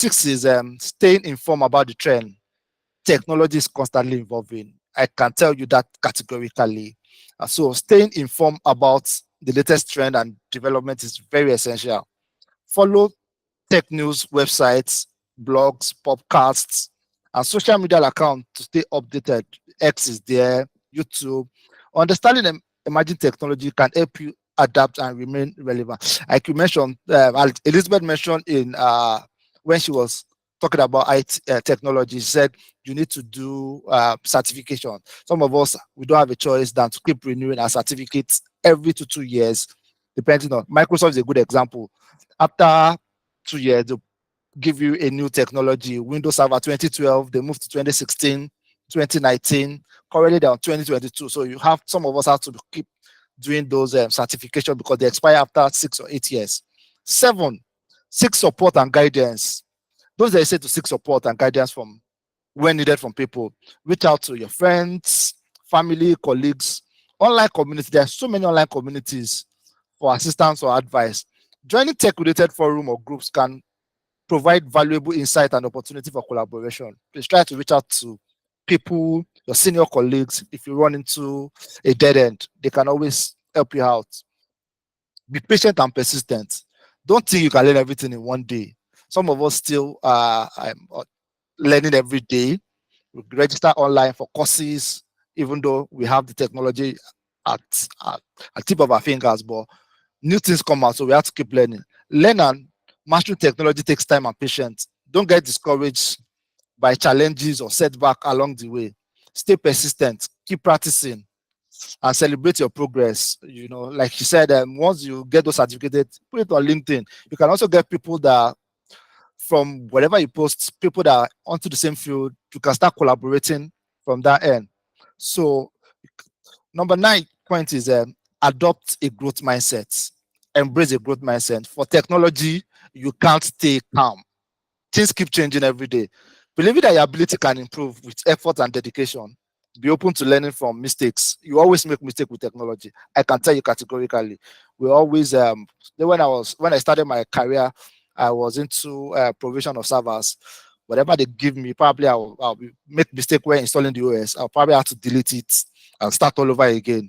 Six is staying informed about the trend. Technology is constantly evolving. I can tell you that categorically. So staying informed about the latest trend and development is very essential. Follow tech news websites, blogs, podcasts, and social media accounts to stay updated. X is there, YouTube. Understanding emerging technology can help you adapt and remain relevant. Like you mentioned, Elizabeth mentioned in when she was talking about IT technology, she said you need to do certification. Some of us, we don't have a choice than to keep renewing our certificates every 2 years, depending on Microsoft is a good example. After 2 years, they'll give you a new technology. Windows Server 2012, they moved to 2016, 2019. Currently, they're on 2022. So you have some of us have to keep doing those certifications because they expire after 6 or 8 years. Seven, seek support and guidance. Those that say to seek support and guidance from when needed from people. Reach out to your friends, family, colleagues, online community. There are so many online communities for assistance or advice. Joining tech-related forum or groups can provide valuable insight and opportunity for collaboration. Please try to reach out to people, your senior colleagues. If you run into a dead end, they can always help you out. Be patient and persistent. Don't think you can learn everything in one day. Some of us still are learning every day. We register online for courses, even though we have the technology at tip of our fingers, but new things come out, so we have to keep learning. Learn and mastering technology takes time and patience. Don't get discouraged by challenges or setback along the way. Stay persistent, keep practicing, and celebrate your progress. You know, like she said, once you get those certificates, put it on LinkedIn. You can also get people that from whatever you post, people that are onto the same field, you can start collaborating from that end. So, number 9 point is adopt a growth mindset. Embrace a growth mindset. For technology, you can't stay calm. Things keep changing every day. Believing that your ability can improve with effort and dedication. Be open to learning from mistakes. You always make mistakes with technology. I can tell you categorically. We always when I started my career, I was into provision of servers. Whatever they give me, probably I'll make mistake when installing the OS. I'll probably have to delete it and start all over again,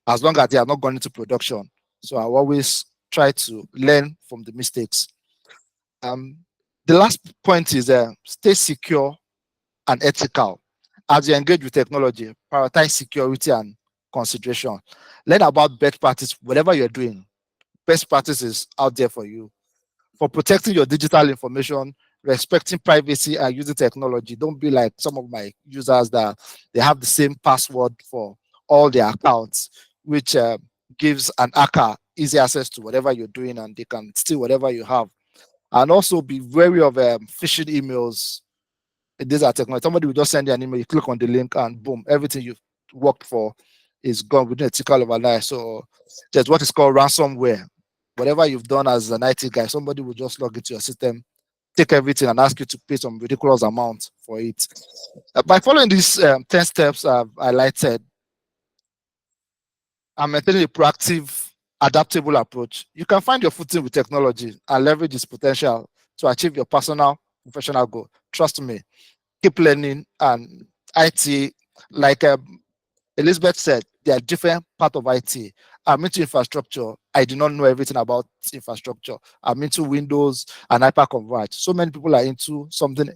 as long as they are not gone into production. So I always try to learn from the mistakes. Um, the last point is stay secure and ethical. As you engage with technology, prioritize security and consideration. Learn about best practice, whatever you're doing. Best practices out there for you. For protecting your digital information, respecting privacy and using technology. Don't be like some of my users that they have the same password for all their accounts, which gives an hacker easy access to whatever you're doing and they can steal whatever you have. And also be wary of phishing emails. These are technology. Somebody will just send you an email, you click on the link, and boom, everything you've worked for is gone within a tickle of an eye. So there's what is called ransomware. Whatever you've done as an IT guy, somebody will just log into your system, take everything, and ask you to pay some ridiculous amount for it. By following these 10 steps I've highlighted, and maintaining a proactive, adaptable approach, you can find your footing with technology and leverage its potential to achieve your personal, professional goal. Trust me, keep learning. And IT, like Elizabeth said, there are different parts of IT. I'm into infrastructure. I do not know everything about infrastructure. I'm into Windows and Hyperconverged. So many people are into something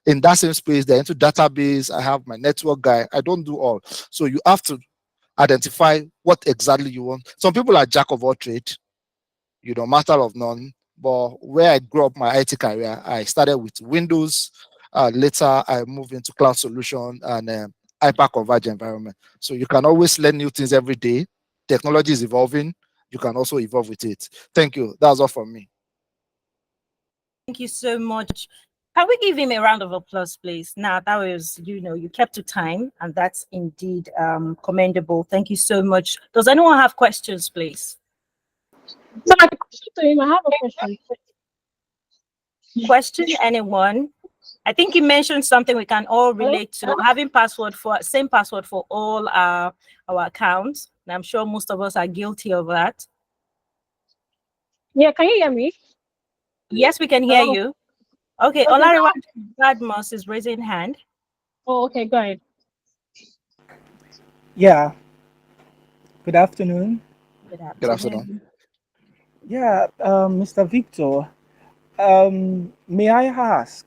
in that same space. They're into database. I have my network guy. I don't do all. So you have to identify what exactly you want. Some people are jack of all trade, master of none. But where I grew up my IT career, I started with Windows. Later, I moved into cloud solution and hyper-converged environment. So you can always learn new things every day. Technology is evolving. You can also evolve with it. Thank you. That's all from me. Thank you so much. Can we give him a round of applause, please? Now, that was, you kept to time, and that's indeed commendable. Thank you so much. Does anyone have questions, please? So my question to him, I have a question. Question, anyone? I think you mentioned something we can all relate to, having same password for all our accounts. And I'm sure most of us are guilty of that. Yeah, can you hear me? Yes, we can hear you. Okay, Okay, Olariwa Badmus is raising hand. Oh, okay, go ahead. Yeah, good afternoon. Good Good afternoon. afternoon. Yeah, Mr. Victor, may I ask,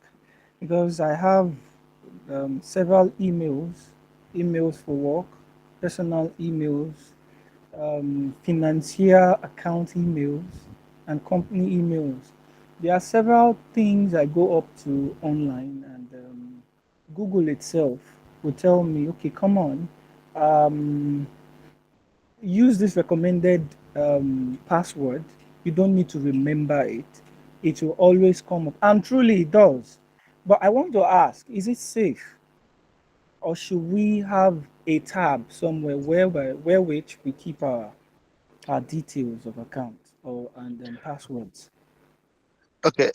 because I have several emails for work, personal emails, financier account emails, and company emails. There are several things I go up to online, and Google itself will tell me, okay, come on. Um, Use this recommended password. You don't need to remember it. It will always come up, and truly it does. But I want to ask, is it safe, or should we have a tab somewhere where which we keep our details of accounts or and passwords? Okay,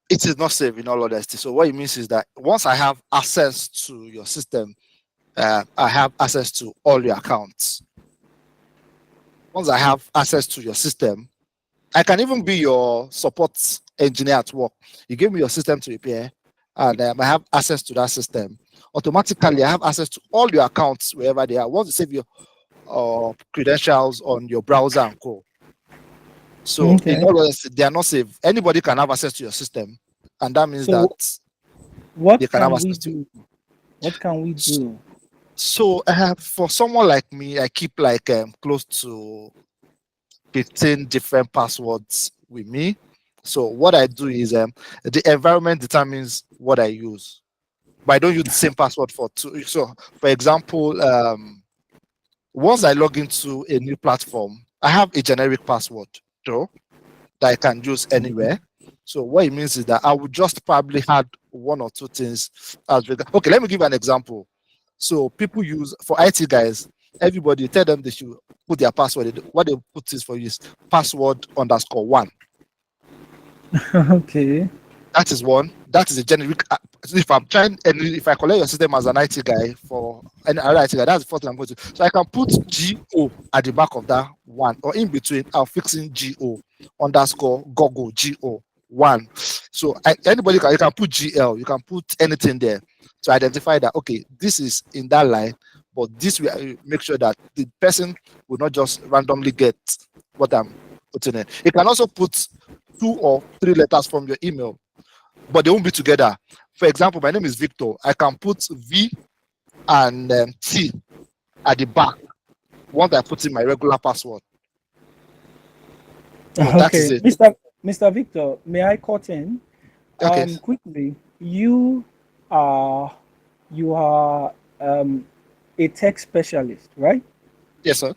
it is not safe in all honesty. So what it means is that once I have access to your system, I have access to all your accounts. Once I have access to your system, I can even be your support engineer at work. You give me your system to repair, and I have access to that system. Automatically, I have access to all your accounts wherever they are. Once you save your credentials on your browser and co. So Okay. in all honesty, they are not safe. Anybody can have access to your system, and that means So that what they can have can we access to. do? What can we do? So for someone like me, I keep like close to 15 different passwords with me. So what I do is the environment determines what I use, but I don't use the same password for two. So for example, once I log into a new platform, I have a generic password though that I can use anywhere. So what it means is that I would just probably add one or two things as okay, let me give you an example. So people use for IT guys, everybody tell them they should put their password. What they put is for you is password_1. Okay. That is one. That is a generic. If I'm trying, and if I collect your system as an IT guy for any other IT guy, that's the first thing I'm going to. So I can put GO at the back of that one, or in between, I'll fix in GO_Google GO1. So anybody can, you can put GL, you can put anything there to identify that okay, this is in that line, but this will make sure that the person will not just randomly get what I'm putting in. You can also put 2 or 3 letters from your email, but they won't be together. For example, my name is Victor. I can put V and T at the back once I put in my regular password. So that is Okay, it. Mr. Victor, may I cut in? Okay. Quickly, you are a tech specialist, right? Yes, sir.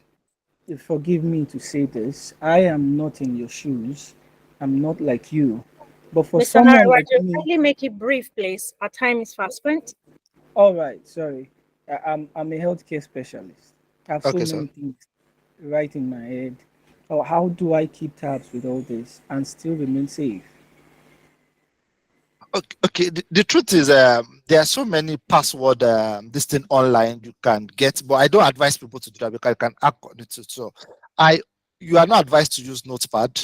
Forgive me to say this. I am not in your shoes. I'm not like you. But for Mr. someone like Nariwaju, me, kindly make it brief, please. Our time is fast spent. all right, sorry. I'm a healthcare specialist. I have so Okay, sir. many things right in my head. Oh, how do I keep tabs with all this and still remain safe? Okay. The truth is, there are so many password this thing online you can get, but I don't advise people to do that because you can hack on it. So you are not advised to use Notepad,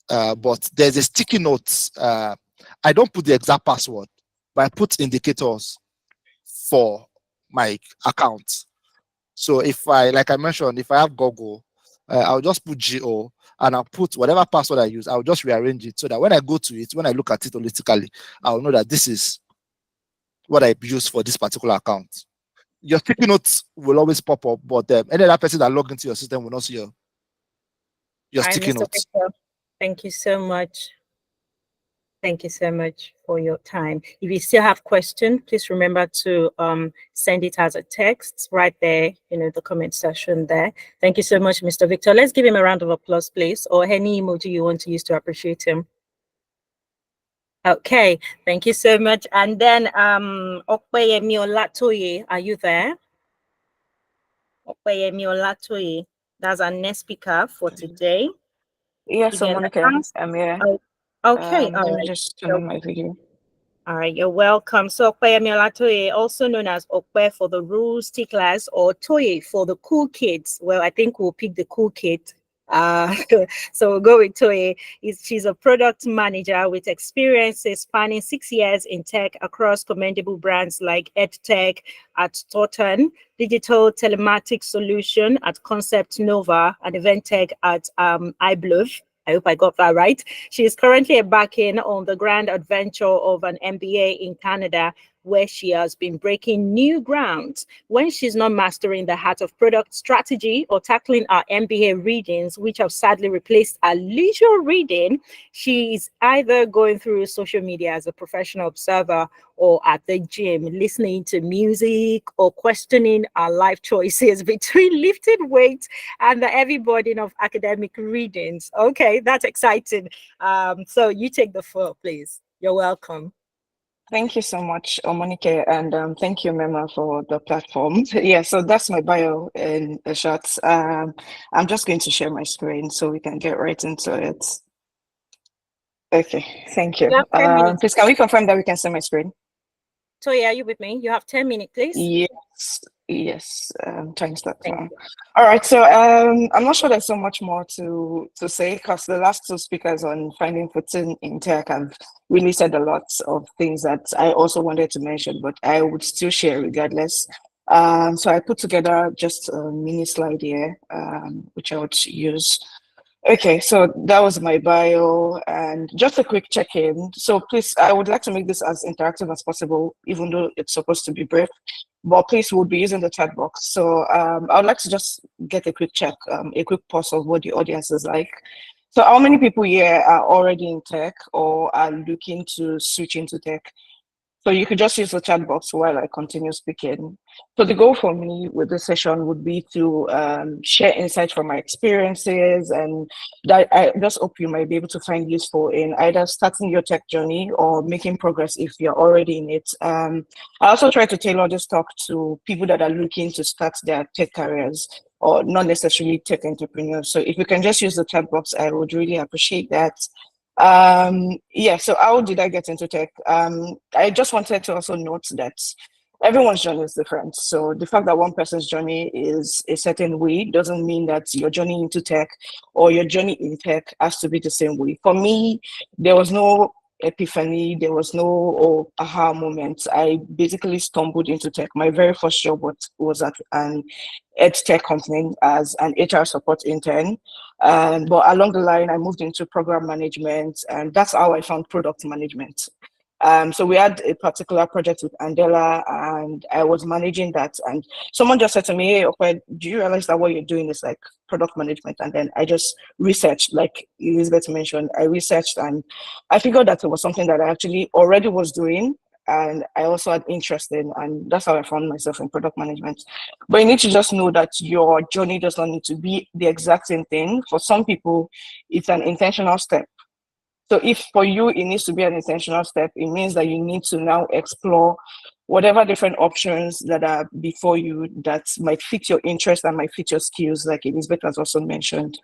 but there's a sticky note. I don't put the exact password, but I put indicators for my account. So if I, like I mentioned, if I have Google, I'll just put GO and I'll put whatever password I use, I'll just rearrange it so that when I go to it, when I look at it holistically, I'll know that this is what I use for this particular account. Your sticky notes will always pop up, but any other person that log into your system will not see your Hi, sticky Mr. notes. Victor. Thank you so much. Thank you so much for your time. If you still have questions, please remember to send it as a text right there, the comment section there. Thank you so much, Mr. Victor. Let's give him a round of applause, please, or any emoji you want to use to appreciate him. Okay, thank you so much. And then Opeyemi Olatoye, are you there? Opeyemi Olatoye, that's our next speaker for today. Yes, Again, Monica, I'm here. oh, okay, Let all me right. just turn on my video. All right, you're welcome. So Opeyemi Olatoye, also known as Okpe for the rule sticklers or Toye for the cool kids. Well, I think we'll pick the cool kid So we'll go with Toye. She's a product manager with experiences spanning 6 years in tech across commendable brands like EdTech at Thornton, Digital Telematics Solution at Concept Nova, and Event Tech at iBluff. I hope I got that right. She is currently embarking on the grand adventure of an MBA in Canada, where she has been breaking new ground when she's not mastering the heart of product strategy or tackling our MBA readings, which have sadly replaced our leisure reading. She's either going through social media as a professional observer or at the gym, listening to music or questioning our life choices between lifting weights and the heavy burden of academic readings. Okay, that's exciting. So you take the floor, please. You're welcome. Thank you so much, Omonike, and thank you, Mema, for the platform. Yeah, so that's my bio in a short. I'm just going to share my screen so we can get right into it. Okay, thank you. You have 10 minutes. Please, can we confirm that we can see my screen? So yeah, are you with me? You have 10 minutes, please. Yes, time start Thank now. you. All right, so I'm not sure there's so much more to say because the last two speakers on finding footing in tech have really said a lot of things that I also wanted to mention, but I would still share regardless. So I put together just a mini slide here, which I would use. Okay, so that was my bio and just a quick check-in. So please, I would like to make this as interactive as possible, even though it's supposed to be brief, but please we'll be using the chat box. So I would like to just get a quick check, a quick pulse of what the audience is like. So how many people here are already in tech or are looking to switch into tech? So you could just use the chat box while I continue speaking. So the goal for me with this session would be to share insights from my experiences and that I just hope you might be able to find useful in either starting your tech journey or making progress if you're already in it. I also try to tailor this talk to people that are looking to start their tech careers or not necessarily tech entrepreneurs. So if you can just use the chat box, I would really appreciate that. Yeah, so how did I get into tech? I just wanted to also note that everyone's journey is different. So the fact that one person's journey is a certain way doesn't mean that your journey into tech or your journey in tech has to be the same way. For me, there was no epiphany, there was no aha moment. I basically stumbled into tech. My very first job was at an ed tech company as an HR support intern. But along the line, I moved into program management, and that's how I found product management. So we had a particular project with Andela, and I was managing that. And someone just said to me, "Hey, okay, do you realize that what you're doing is like product management?" And then I just researched, like Elizabeth mentioned, I researched, and I figured that it was something that I actually already was doing, and I also had interest in, and that's how I found myself in product management. But you need to just know that your journey does not need to be the exact same thing. For some people, it's an intentional step. So if for you, it needs to be an intentional step, it means that you need to now explore whatever different options that are before you that might fit your interest and might fit your skills, like Elizabeth has also mentioned.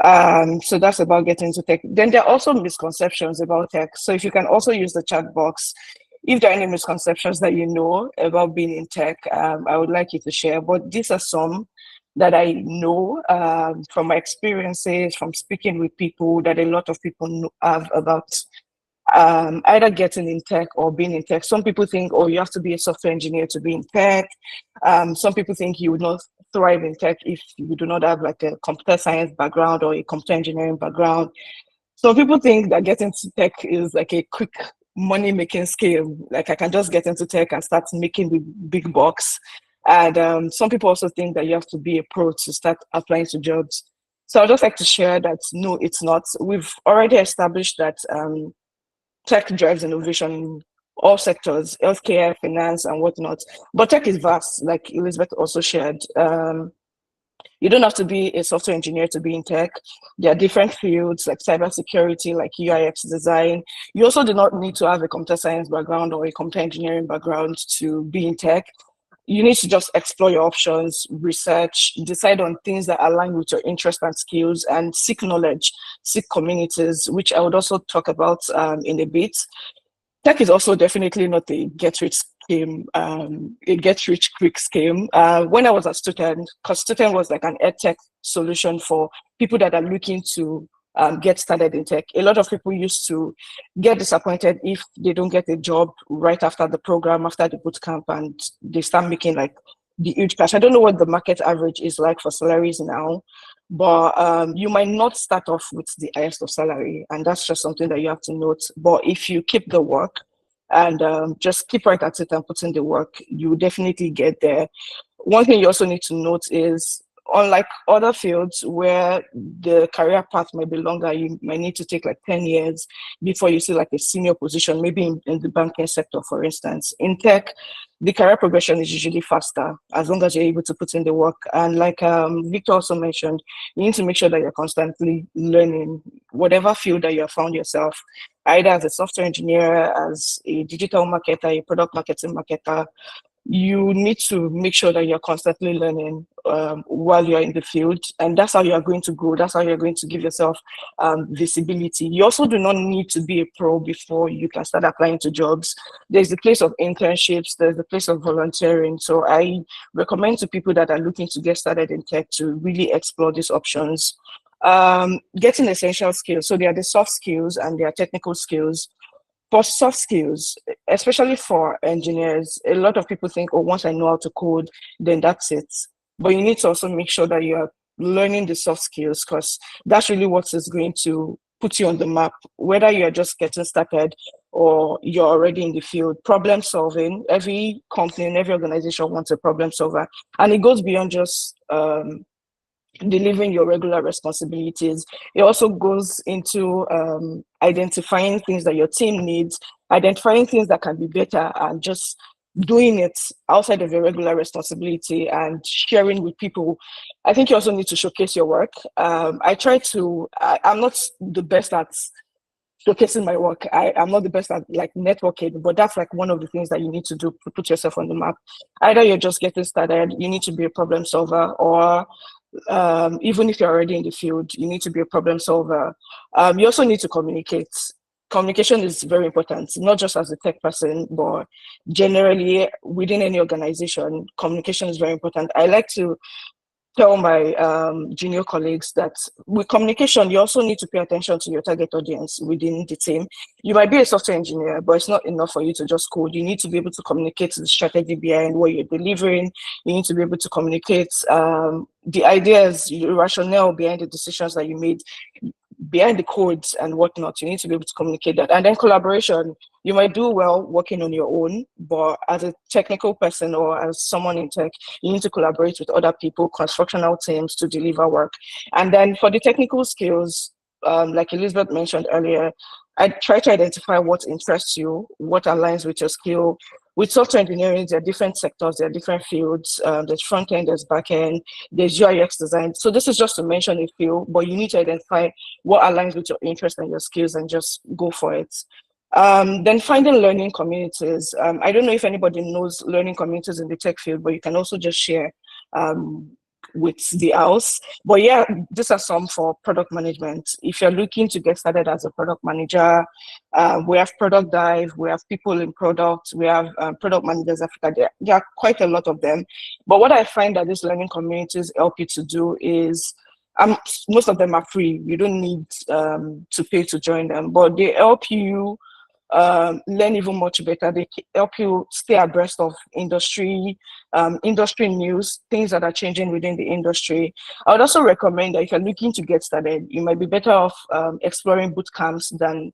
So that's about getting into tech. Then there are also misconceptions about tech. So if you can also use the chat box, if there are any misconceptions that you know about being in tech, I would like you to share. But these are some that I know from my experiences, from speaking with people, that a lot of people have about either getting in tech or being in tech. Some people think, oh, you have to be a software engineer to be in tech. Some people think you would not thrive in tech if you do not have like a computer science background or a computer engineering background. Some people think that getting into tech is like a quick money making scale. Like I can just get into tech and start making the big bucks. And some people also think that you have to be a pro to start applying to jobs. So I'd just like to share that no, it's not. We've already established that tech drives innovation in all sectors, healthcare, finance, and whatnot. But tech is vast, like Elizabeth also shared. You don't have to be a software engineer to be in tech. There are different fields like cybersecurity, like UI/UX design. You also do not need to have a computer science background or a computer engineering background to be in tech. You need to just explore your options, research, decide on things that align with your interests and skills, and seek knowledge, seek communities, which I would also talk about in a bit. Tech is also definitely not a get rich scheme, a get rich quick scheme. When I was a student, because student was like an edtech solution for people that are looking to get started in tech. A lot of people used to get disappointed if they don't get a job right after the program, after the boot camp, and they start making like the huge cash. I don't know what the market average is like for salaries now, but you might not start off with the highest of salary, and that's just something that you have to note. But if you keep the work and just keep right at it and put in the work, you will definitely get there. One thing you also need to note is, unlike other fields where the career path may be longer, you might need to take like 10 years before you see like a senior position, maybe in the banking sector, for instance. In tech, the career progression is usually faster as long as you're able to put in the work. And like Victor also mentioned, you need to make sure that you're constantly learning whatever field that you have found yourself, either as a software engineer, as a digital marketer, a product marketing marketer. You need to make sure that you're constantly learning while you're in the field, and that's how you're going to grow. That's how you're going to give yourself visibility. You also do not need to be a pro before you can start applying to jobs. There's the place of internships, there's the place of volunteering. So I recommend to people that are looking to get started in tech to really explore these options. Getting essential skills. So there are the soft skills and there are technical skills. For soft skills, especially for engineers, a lot of people think, oh, once I know how to code, then that's it. But you need to also make sure that you're learning the soft skills, because that's really what is going to put you on the map, whether you're just getting started or you're already in the field. Problem solving, every company and every organization wants a problem solver. And it goes beyond just delivering your regular responsibilities. It also goes into identifying things that your team needs, identifying things that can be better, and just doing it outside of your regular responsibility and sharing with people. I think you also need to showcase your work. I'm not the best at showcasing my work. I'm not the best at like networking, but that's like one of the things that you need to do to put yourself on the map. Either you're just getting started, you need to be a problem solver, or even if you're already in the field, you need to be a problem solver. You also need to communicate. Communication is very important, not just as a tech person, but generally within any organization, communication is very important. I like to tell my junior colleagues that with communication, you also need to pay attention to your target audience within the team. You might be a software engineer, but it's not enough for you to just code. You need to be able to communicate the strategy behind what you're delivering. You need to be able to communicate the ideas, the rationale behind the decisions that you made, behind the codes and whatnot. You need to be able to communicate that. And then collaboration. You might do well working on your own, but as a technical person or as someone in tech, you need to collaborate with other people, cross-functional teams to deliver work. And then for the technical skills, like Elizabeth mentioned earlier, I try to identify what interests you, what aligns with your skill. With software engineering, there are different sectors, there are different fields. There's front end, there's back end, there's UI UX design. So this is just to mention a few, but you need to identify what aligns with your interest and your skills and just go for it. Then finding learning communities. I don't know if anybody knows learning communities in the tech field, but you can also just share with the house. But yeah, these are some for product management. If you're looking to get started as a product manager, we have Product Dive, we have people in product, we have Product Managers Africa. There are quite a lot of them. But what I find that these learning communities help you to do is, most of them are free. You don't need to pay to join them, but they help you learn even much better. They help you stay abreast of industry news, things that are changing within the industry. I would also recommend that if you're looking to get started, you might be better off exploring boot camps than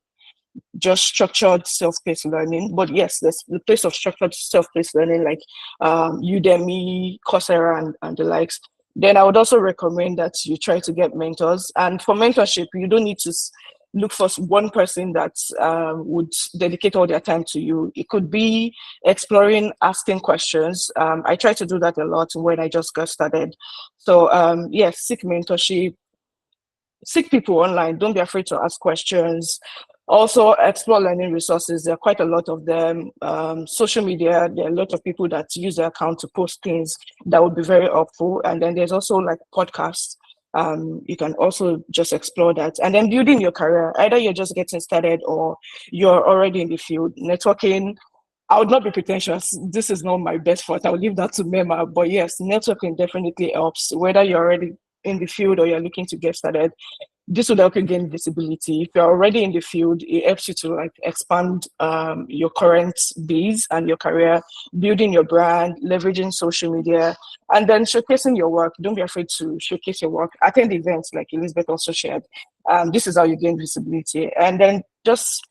just structured self-paced learning. But yes, there's the place of structured self-paced learning like Udemy, Coursera, and the likes. Then I would also recommend that you try to get mentors. And for mentorship, you don't need to look for one person that would dedicate all their time to you. It could be exploring, asking questions. I try to do that a lot when I just got started. So yeah, seek mentorship, seek people online. Don't be afraid to ask questions. Also explore learning resources. There are quite a lot of them. Social media, there are a lot of people that use their account to post things that would be very helpful. And then there's also like podcasts. You can also just explore that. And then building your career, either you're just getting started or you're already in the field. Networking, I would not be pretentious. This is not my best forte. I'll leave that to Mema. But yes, networking definitely helps, whether you're already in the field or you're looking to get started. This will help you gain visibility. If you're already in the field, it helps you to like expand your current base and your career, building your brand, leveraging social media, and then showcasing your work. Don't be afraid to showcase your work. Attend events like Elizabeth also shared. This is how you gain visibility. And then just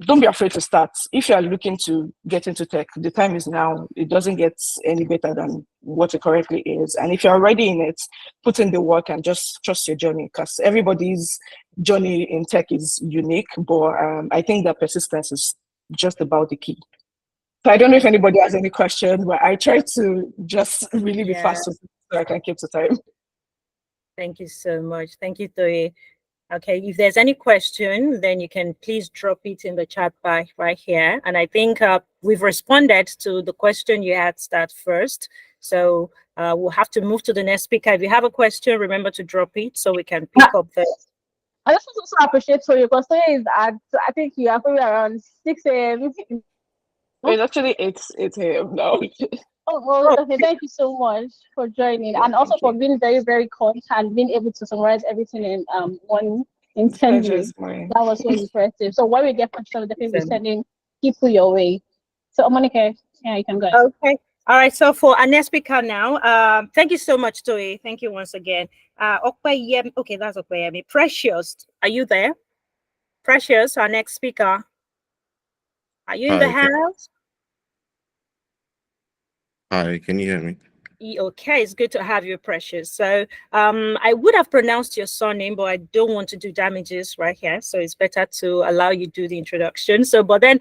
don't be afraid to start. If you are looking to get into tech, the time is now. It doesn't get any better than what it currently is. And if you're already in it, put in the work and just trust your journey, because everybody's journey in tech is unique. But I think that persistence is just about the key. So I don't know if anybody has any questions, but I try to just really be fast so I can keep to time. Thank you so much. Thank you, Toye. Okay, if there's any question, then you can please drop it in the chat bar right here. And I think we've responded to the question you had start first. So we'll have to move to the next speaker. If you have a question, remember to drop it so we can pick up the... I just also appreciate Toye because Toye is at, I think you are probably around 6 a.m. It's actually 8 a.m. now. Okay. Thank you so much for joining, and also for being very, very calm and being able to summarize everything in 10 minutes. That was so impressive. So when we get questions, definitely be sending people your way. So Monica, yeah, you can go. Okay. All right. So for our next speaker now, thank you so much, Toye. Thank you once again. Okay, that's Okpeyemi. Precious, are you there? Precious, our next speaker. Are you in the house? Hi, can you hear me? Okay, it's good to have you, Precious. So I would have pronounced your surname, but I don't want to do damages right here. So it's better to allow you to do the introduction. So, but then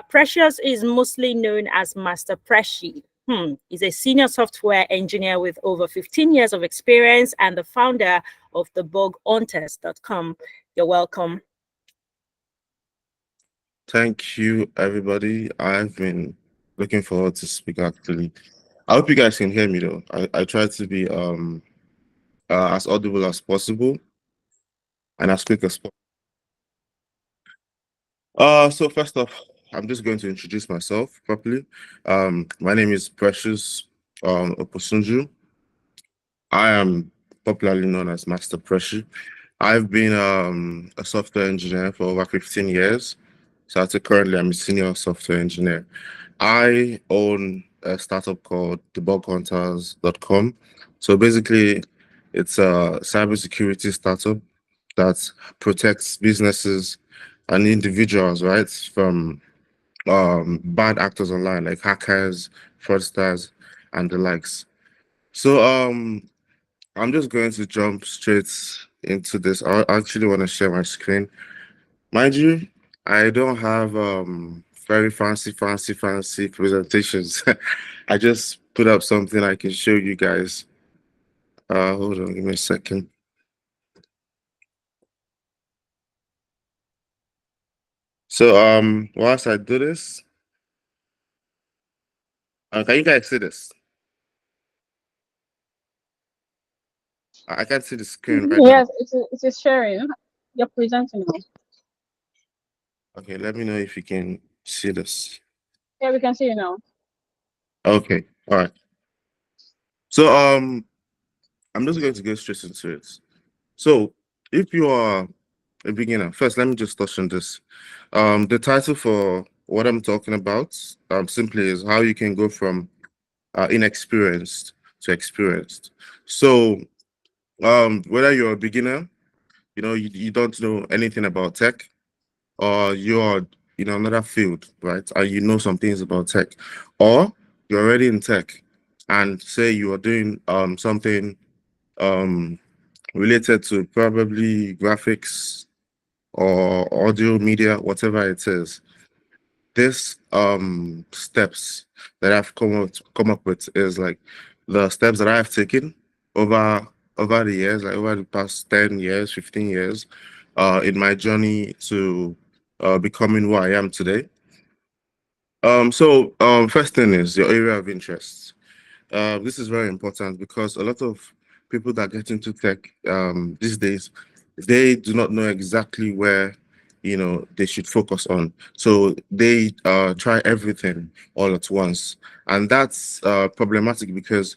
Precious is mostly known as Master Preci. He's a senior software engineer with over 15 years of experience and the founder of the bughunters.com. You're welcome. Thank you, everybody. I've been looking forward to speak, actually. I hope you guys can hear me, though. I try to be as audible as possible and as quick as possible. So first off, I'm just going to introduce myself properly. My name is Precious Oposunju. I am popularly known as Master Preci. I've been a software engineer for over 15 years. So currently, I'm a senior software engineer. I own a startup called thebughunters.com. So basically, it's a cybersecurity startup that protects businesses and individuals, right, from bad actors online, like hackers, fraudsters, and the likes. So I'm just going to jump straight into this. I actually want to share my screen. Mind you, I don't have very fancy presentations. I just put up something I can show you guys. Hold on, give me a second. So whilst I do this, can you guys see this? I can't see the screen right Yes, now. it is sharing. You're presenting now. Okay, let me know if you can see this. Yeah, we can see you now. Okay, all right. So I'm just going to go straight into it. So if you are a beginner, first let me just touch on this. The title for what I'm talking about simply is how you can go from inexperienced to experienced. So whether you're a beginner, you don't know anything about tech, or you're another field, right, and you know some things about tech, or you're already in tech and say you are doing something related to probably graphics or audio media, whatever it is. This steps that I've come up with is like the steps that I've taken over the years, like over the past 10 years, 15 years, in my journey to becoming who I am today. So first thing is your area of interest. This is very important because a lot of people that get into tech these days, they do not know exactly where they should focus on. So they try everything all at once, and that's problematic because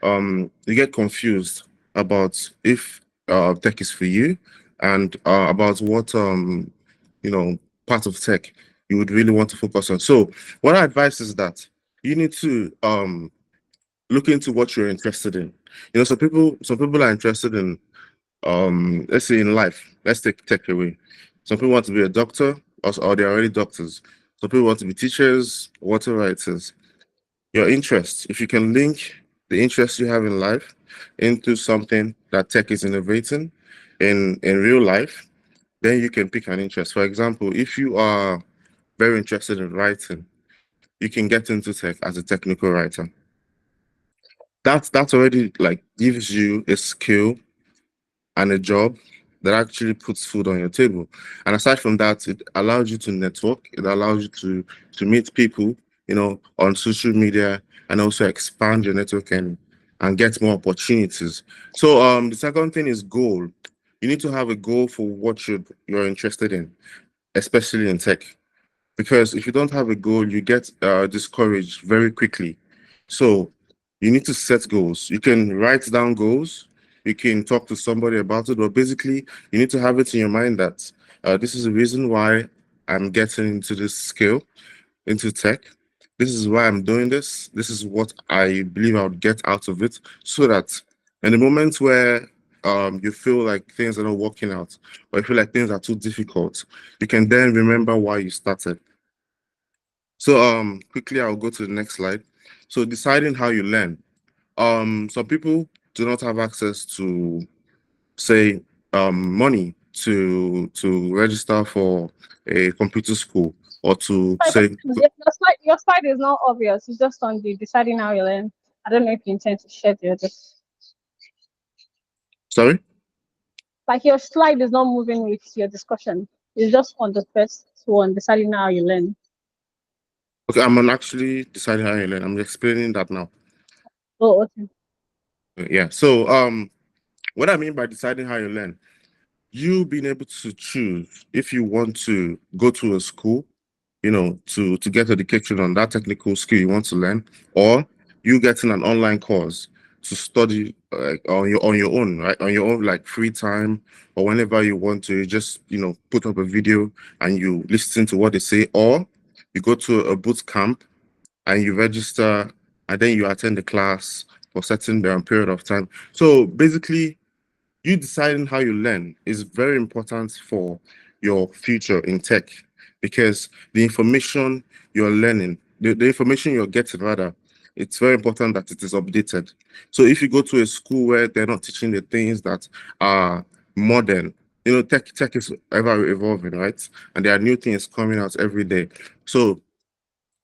you get confused about if tech is for you, and about what part of tech you would really want to focus on. So what I advise is that you need to look into what you're interested in. Some people are interested in let's say in life. Let's take tech away. Some people want to be a doctor, or they're already doctors. Some people want to be teachers, whatever it is. Your interest, if you can link the interest you have in life into something that tech is innovating in real life, then you can pick an interest. For example, if you are very interested in writing, you can get into tech as a technical writer. That's already like gives you a skill and a job that actually puts food on your table. And aside from that, it allows you to network. It allows you to meet people, on social media, and also expand your network and get more opportunities. So the second thing is goal. You need to have a goal for what you're interested in, especially in tech. Because if you don't have a goal, you get discouraged very quickly. So you need to set goals. You can write down goals. You can talk to somebody about it, but basically, you need to have it in your mind that this is the reason why I'm getting into this skill, into tech. This is why I'm doing this. This is what I believe I would get out of it, so that in the moments where you feel like things are not working out, or you feel like things are too difficult, you can then remember why you started. So quickly, I'll go to the next slide. So deciding how you learn. Some people do not have access to, say, money to register for a computer school, or to say, Your slide is not obvious. It's just on the deciding how you learn. I don't know if you intend to share the other. sorry. Like your slide is not moving with your discussion. It's just on the first one, deciding how you learn. Okay, I'm actually deciding how you learn. I'm explaining that now. Oh, okay. Yeah. So what I mean by deciding how you learn, you being able to choose if you want to go to a school, to get education on that technical skill you want to learn, or you getting an online course to study on your own, right? On your own, like free time, or whenever you want to, you just put up a video and you listen to what they say, or you go to a boot camp and you register, and then you attend the class for a certain period of time. So basically, you deciding how you learn is very important for your future in tech, because the information you're learning, the information you're getting rather, it's very important that it is updated. So if you go to a school where they're not teaching the things that are modern, tech is ever evolving, right? And there are new things coming out every day. So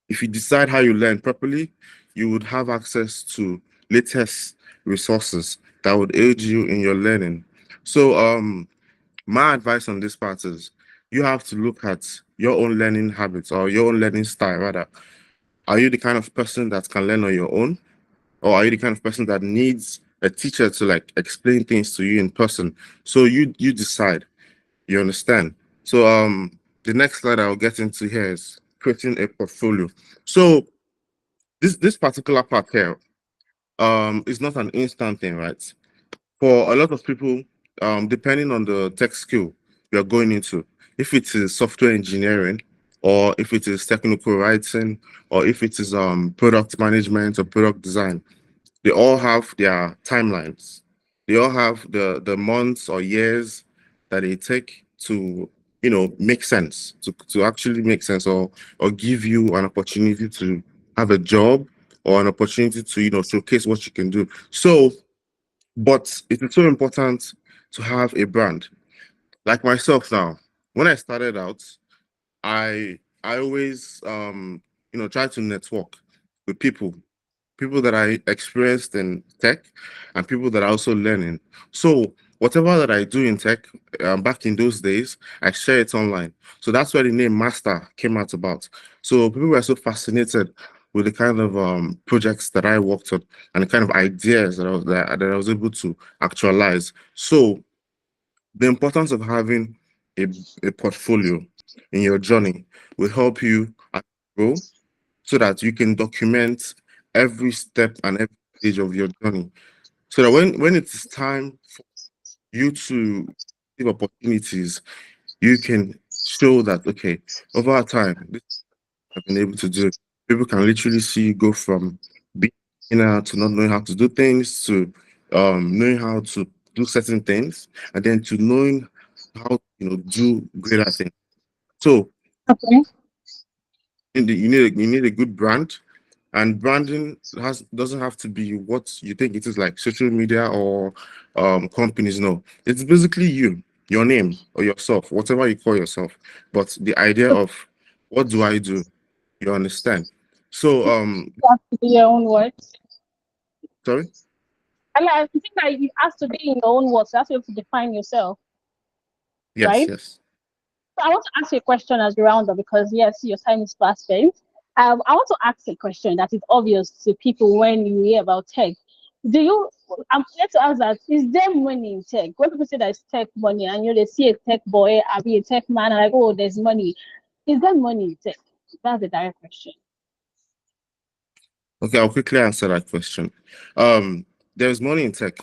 if you decide how you learn properly, you would have access to latest resources that would aid you in your learning. So my advice on this part is you have to look at your own learning habits, or your own learning style rather. Are you the kind of person that can learn on your own? Or are you the kind of person that needs a teacher to like explain things to you in person? So you decide, you understand? So the next slide I'll get into here is creating a portfolio. So this particular part here is not an instant thing, right? For a lot of people, depending on the tech skill you're going into, if it is software engineering, or if it is technical writing, or if it is product management or product design, they all have their timelines. They all have the months or years that they take to make sense, to actually make sense, or give you an opportunity to have a job, or an opportunity to showcase what you can do. So but it is so important to have a brand. Like myself now, when I started out, I always try to network with people that I experienced in tech, and people that are also learning. So whatever that I do in tech, back in those days, I share it online. So that's where the name Master came out about. So people were so fascinated with the kind of projects that I worked on, and the kind of ideas that I was able to actualize. So the importance of having a portfolio in your journey will help you grow so that you can document every step and every stage of your journey. So that when it is time for you to receive opportunities, you can show that, okay, over time, this I've been able to do. People can literally see you go from being to not knowing how to do things to knowing how to do certain things, and then to knowing how do greater things. So Okay. you need a good brand, and branding doesn't have to be what you think it is, like social media or companies. No, it's basically your name or yourself, whatever you call yourself. But the idea of what do I do? You understand? So You have to do your own words. sorry. And I think that it has to be in your own words. You have to be able to define yourself, Yes, right? yes. So I want to ask you a question as we round up because yes, your time is fast spent. I want to ask a question that is obvious to people when you hear about tech. I'm here to ask that, is there money in tech? When people say there's tech money and they see a tech boy, I be a tech man, and like, oh, there's money. Is there money in tech? That's the direct question. Okay, I'll quickly answer that question. There's money in tech,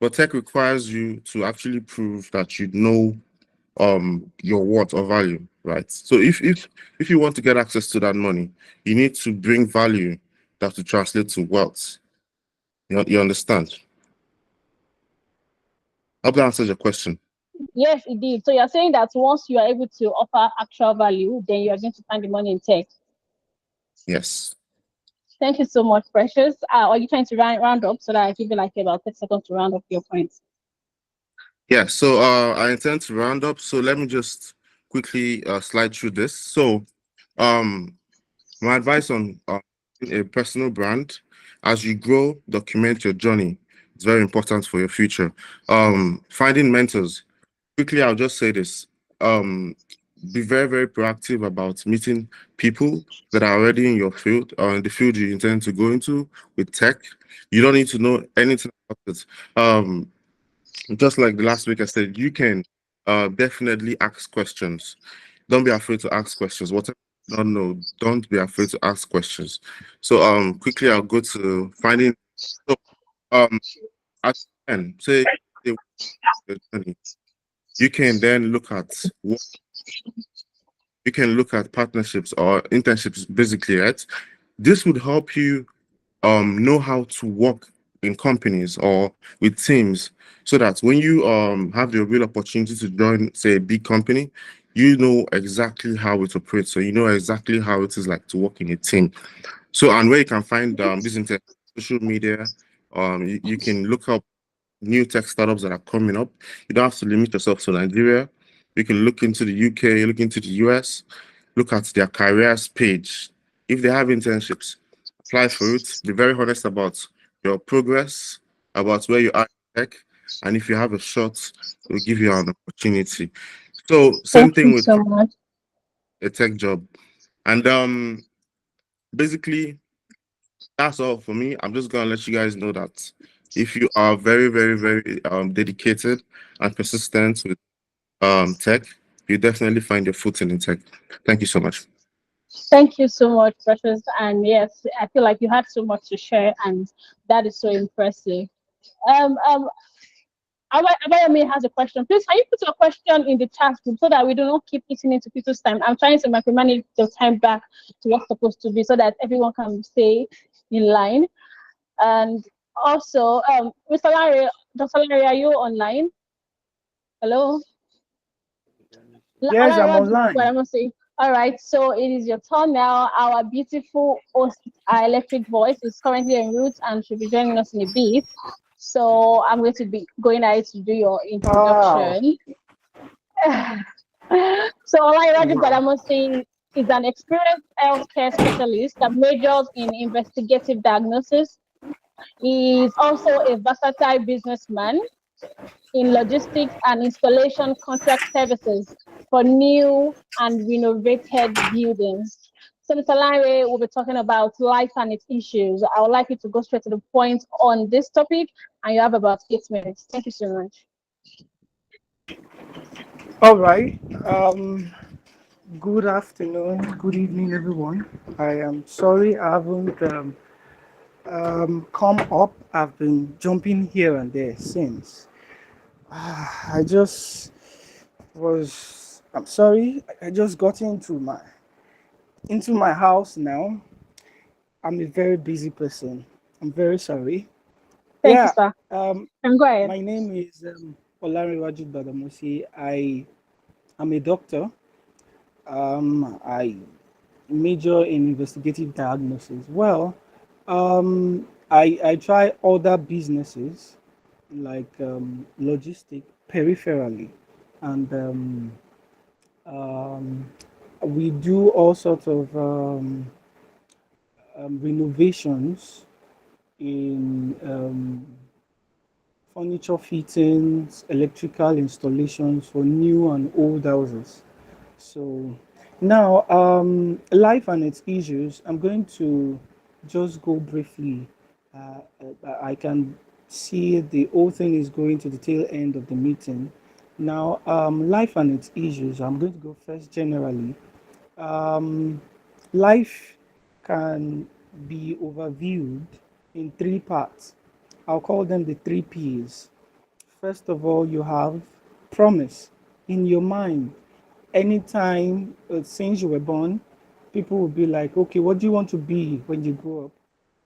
but tech requires you to actually prove that you know your worth or value, right? So if you want to get access to that money, you need to bring value that will translate to wealth. You understand? I hope that answers your question. Yes, it did. So you're saying that once you are able to offer actual value, then you are going to find the money in tech. Yes. Thank you so much, Precious. Are you trying to round up so that I give you like about 30 seconds to round up your points? Yeah, so I intend to round up. So let me just quickly slide through this. So my advice on a personal brand: as you grow, document your journey. It's very important for your future. Finding mentors. Quickly, I'll just say this. Be very, very proactive about meeting people that are already in your field or in the field you intend to go into with tech. You don't need to know anything about it. Just like the last week I said, you can definitely ask questions. Don't be afraid to ask questions. Whatever you don't know, don't be afraid to ask questions. So quickly I'll go to finding. So as say you can then look at what you can look at partnerships or internships basically, right? This would help you know how to work in companies or with teams, so that when you have the real opportunity to join, say, a big company, you know exactly how it operates. So you know exactly how it is like to work in a team. So, and where you can find this into social media, you can look up new tech startups that are coming up. You don't have to limit yourself to Nigeria. You can look into the UK, look into the US, look at their careers page. If they have internships, apply for it. Be very honest about your progress, about where you are in tech, and if you have a shot, we'll give you an opportunity. So same Thank thing you with so much. a tech job. And basically that's all for me. I'm just gonna let you guys know that if you are very, very, very dedicated and persistent with tech, you definitely find your footing in tech. Thank you so much. Thank you so much, Precious. And yes, I feel like you had so much to share, and that is so impressive. Abayami has a question. Please, can you put your question in the chat group so that we do not keep eating into people's time? I'm trying to micromanage the time back to what's supposed to be so that everyone can stay in line. And also, Mr. Larry, Dr. Larry, are you online? Hello? Yes, I'm online. All right, so it is your turn now. Our beautiful host, Electric Voice, is currently en route and should be joining us in a bit. So I'm going to be going ahead to do your introduction. So Olairaji Gbadamosi is an experienced healthcare specialist that majors in investigative diagnosis. He is also a versatile businessman in logistics and installation contract services for new and renovated buildings. So Mr. Larry will be talking about life and its issues. I would like you to go straight to the point on this topic, and you have about 8 minutes. Thank you so much. All right. Good afternoon, good evening, everyone. I am sorry I haven't come up. I've been jumping here and there since. I just was. I'm sorry. I just got into my house now. I'm a very busy person. I'm very sorry. Thank you, Yeah. sir. Um, And go ahead. my name is Olariwaju Badamosi. I am a doctor. I major in investigative diagnosis. Well, I try other businesses like logistic peripherally, and um, we do all sorts of renovations in furniture fittings, electrical installations for new and old houses. So now, life and its issues, I'm going to just go briefly. I can see the whole thing is going to the tail end of the meeting. Now, life and its issues, I'm going to go first generally. Um, Life can be overviewed in three parts. I'll call them the three P's. First of all, you have promise in your mind. Anytime since you were born, people will be like, okay, what do you want to be when you grow up?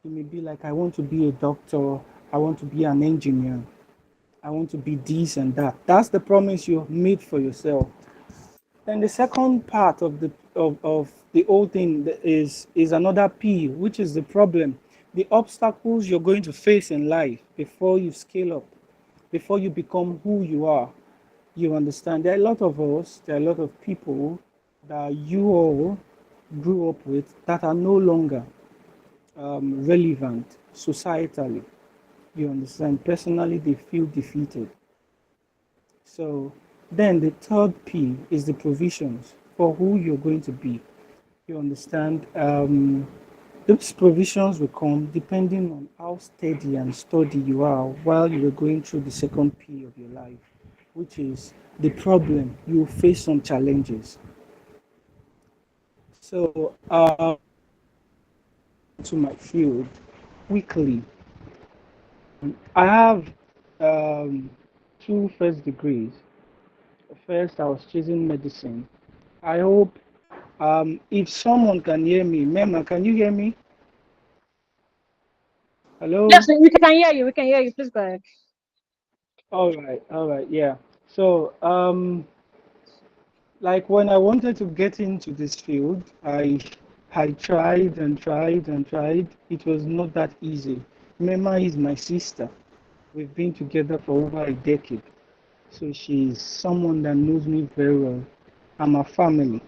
You may be like, I want to be a doctor, I want to be an engineer, I want to be this and that. That's the promise you made for yourself. Then the second part of the whole thing is another P, which is the problem, the obstacles you're going to face in life before you scale up, before you become who you are. You understand? There are a lot of us, there are a lot of people that you all grew up with that are no longer relevant societally. You understand? Personally, they feel defeated. So then the third P is the provisions for who you're going to be. You understand? Those provisions will come depending on how steady and sturdy you are while you are going through the second P of your life, which is the problem. You will face some challenges. So, to my field quickly, I have two first degrees. First, I was choosing medicine. I hope if someone can hear me, Mema, can you hear me? Yes, Hello? we can hear you. We can hear you. Please go ahead. All right, yeah. So, like when I wanted to get into this field, I tried and tried and tried. It was not that easy. Mema is my sister. We've been together for over a decade. So she's someone that knows me very well. I'm a family.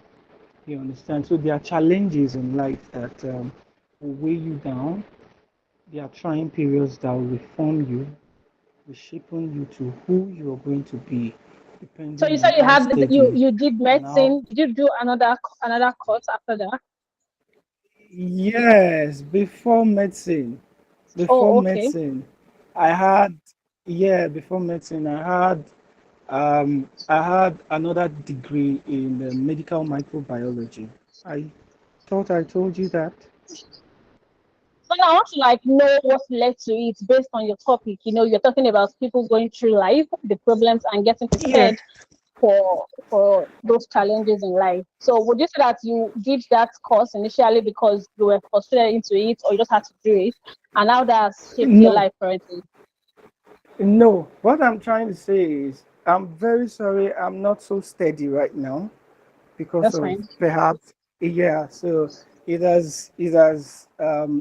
You understand? So there are challenges in life that will weigh you down. There are trying periods that will reform you, will shape you to who you are going to be, So you depending said on you how had steady you did and how. medicine. Did you do another course after that? Yes, before medicine, before Oh, okay. medicine, I had, yeah, before medicine, I had another degree in medical microbiology. I thought I told you that. So now I want to like know what led to it based on your topic. You know, you're talking about people going through life, the problems, and getting Yeah. prepared for those challenges in life. So would you say that you did that course initially because you were frustrated into it, or you just had to do it, and how that has shaped your No, life currently? no. What I'm trying to say is, I'm very sorry. I'm not so steady right now because That's of fine. perhaps, yeah. So it has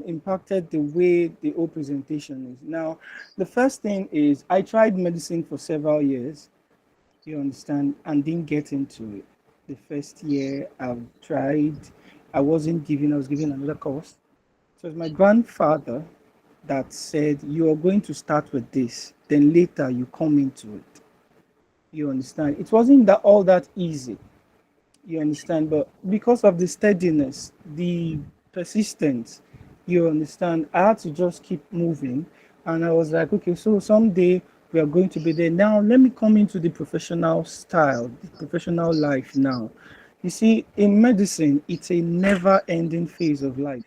impacted the way the whole presentation is. Now, the first thing is I tried medicine for several years. You understand, and didn't get into it. The first year I've tried, I was given another course. So it's my grandfather that said, you are going to start with this, then later you come into it. You understand? It wasn't that all that easy. You understand? But because of the steadiness, the persistence, you understand, I had to just keep moving. And I was like, okay, so someday We are going to be there. Now, let me come into the professional style, the professional life now. You see, in medicine, it's a never ending phase of life.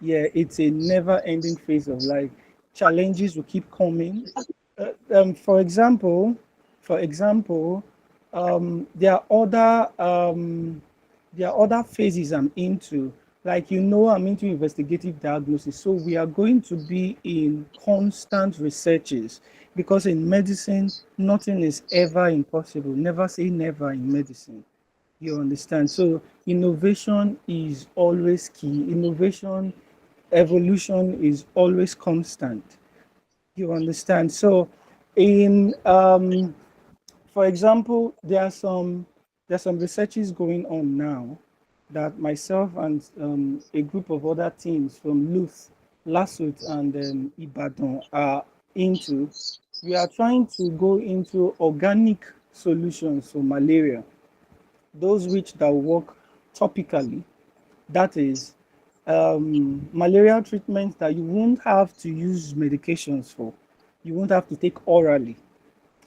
Yeah, it's a never ending phase of life. Challenges will keep coming. For example, for example, there are other phases I'm into. Like, I'm into investigative diagnosis. So we are going to be in constant researches because in medicine, nothing is ever impossible. Never say never in medicine. You understand? So innovation is always key. Innovation, evolution is always constant. You understand? So in for example, there are some researches going on now that myself and a group of other teams from Luth, Lasut, and Ibadan are into. We are trying to go into organic solutions for malaria, those which that work topically. That is malaria treatments that you won't have to use medications for. You won't have to take orally.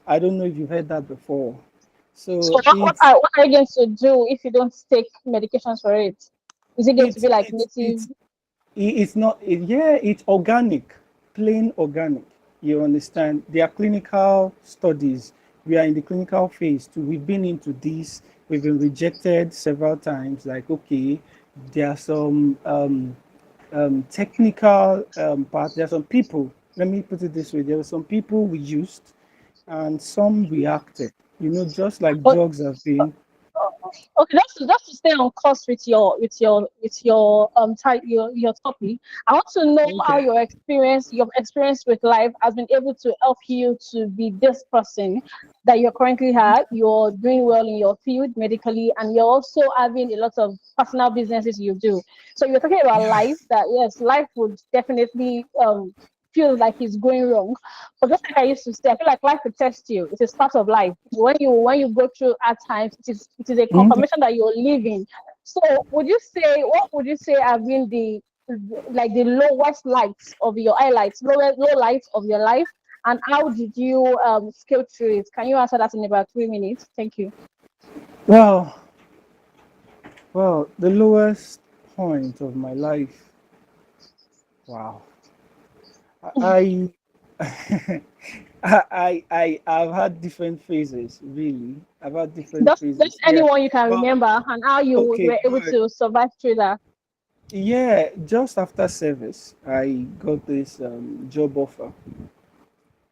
I don't know if you've heard that before. So So what are you going to do if you don't take medications for it? Is it going to it's be like it's native? it's not yeah, it's organic, plain organic. You understand? There are clinical studies. We are in the clinical phase too. We've been into this. We've been rejected several times. Like, okay, there are some technical part. There are some people. Let me put it this way: there were some people we used, and some reacted. Just like But drugs have been. okay, just to stay on course with your type your topic. I want to know how Okay. your experience with life has been able to help you to be this person that you're currently at. You're doing well in your field medically, and you're also having a lot of personal businesses you do. So you're talking about Yeah. life. That yes, life would definitely feel like it's going wrong. But just like I used to say, I feel like life will test you. It's a start of life. When you go through hard times, it is a Mhm. confirmation that you're living. So what would you say have been the lowest lights of your highlights, low lights of your life, and how did you scale through it? Can you answer that in about 3 minutes? Thank you. Well, the lowest point of my life. Wow. I I've had different phases, really. I've had different Just phases. Yeah. anyone you can Well, remember and how you okay, were able good. to survive through that. Yeah, just after service, I got this job offer.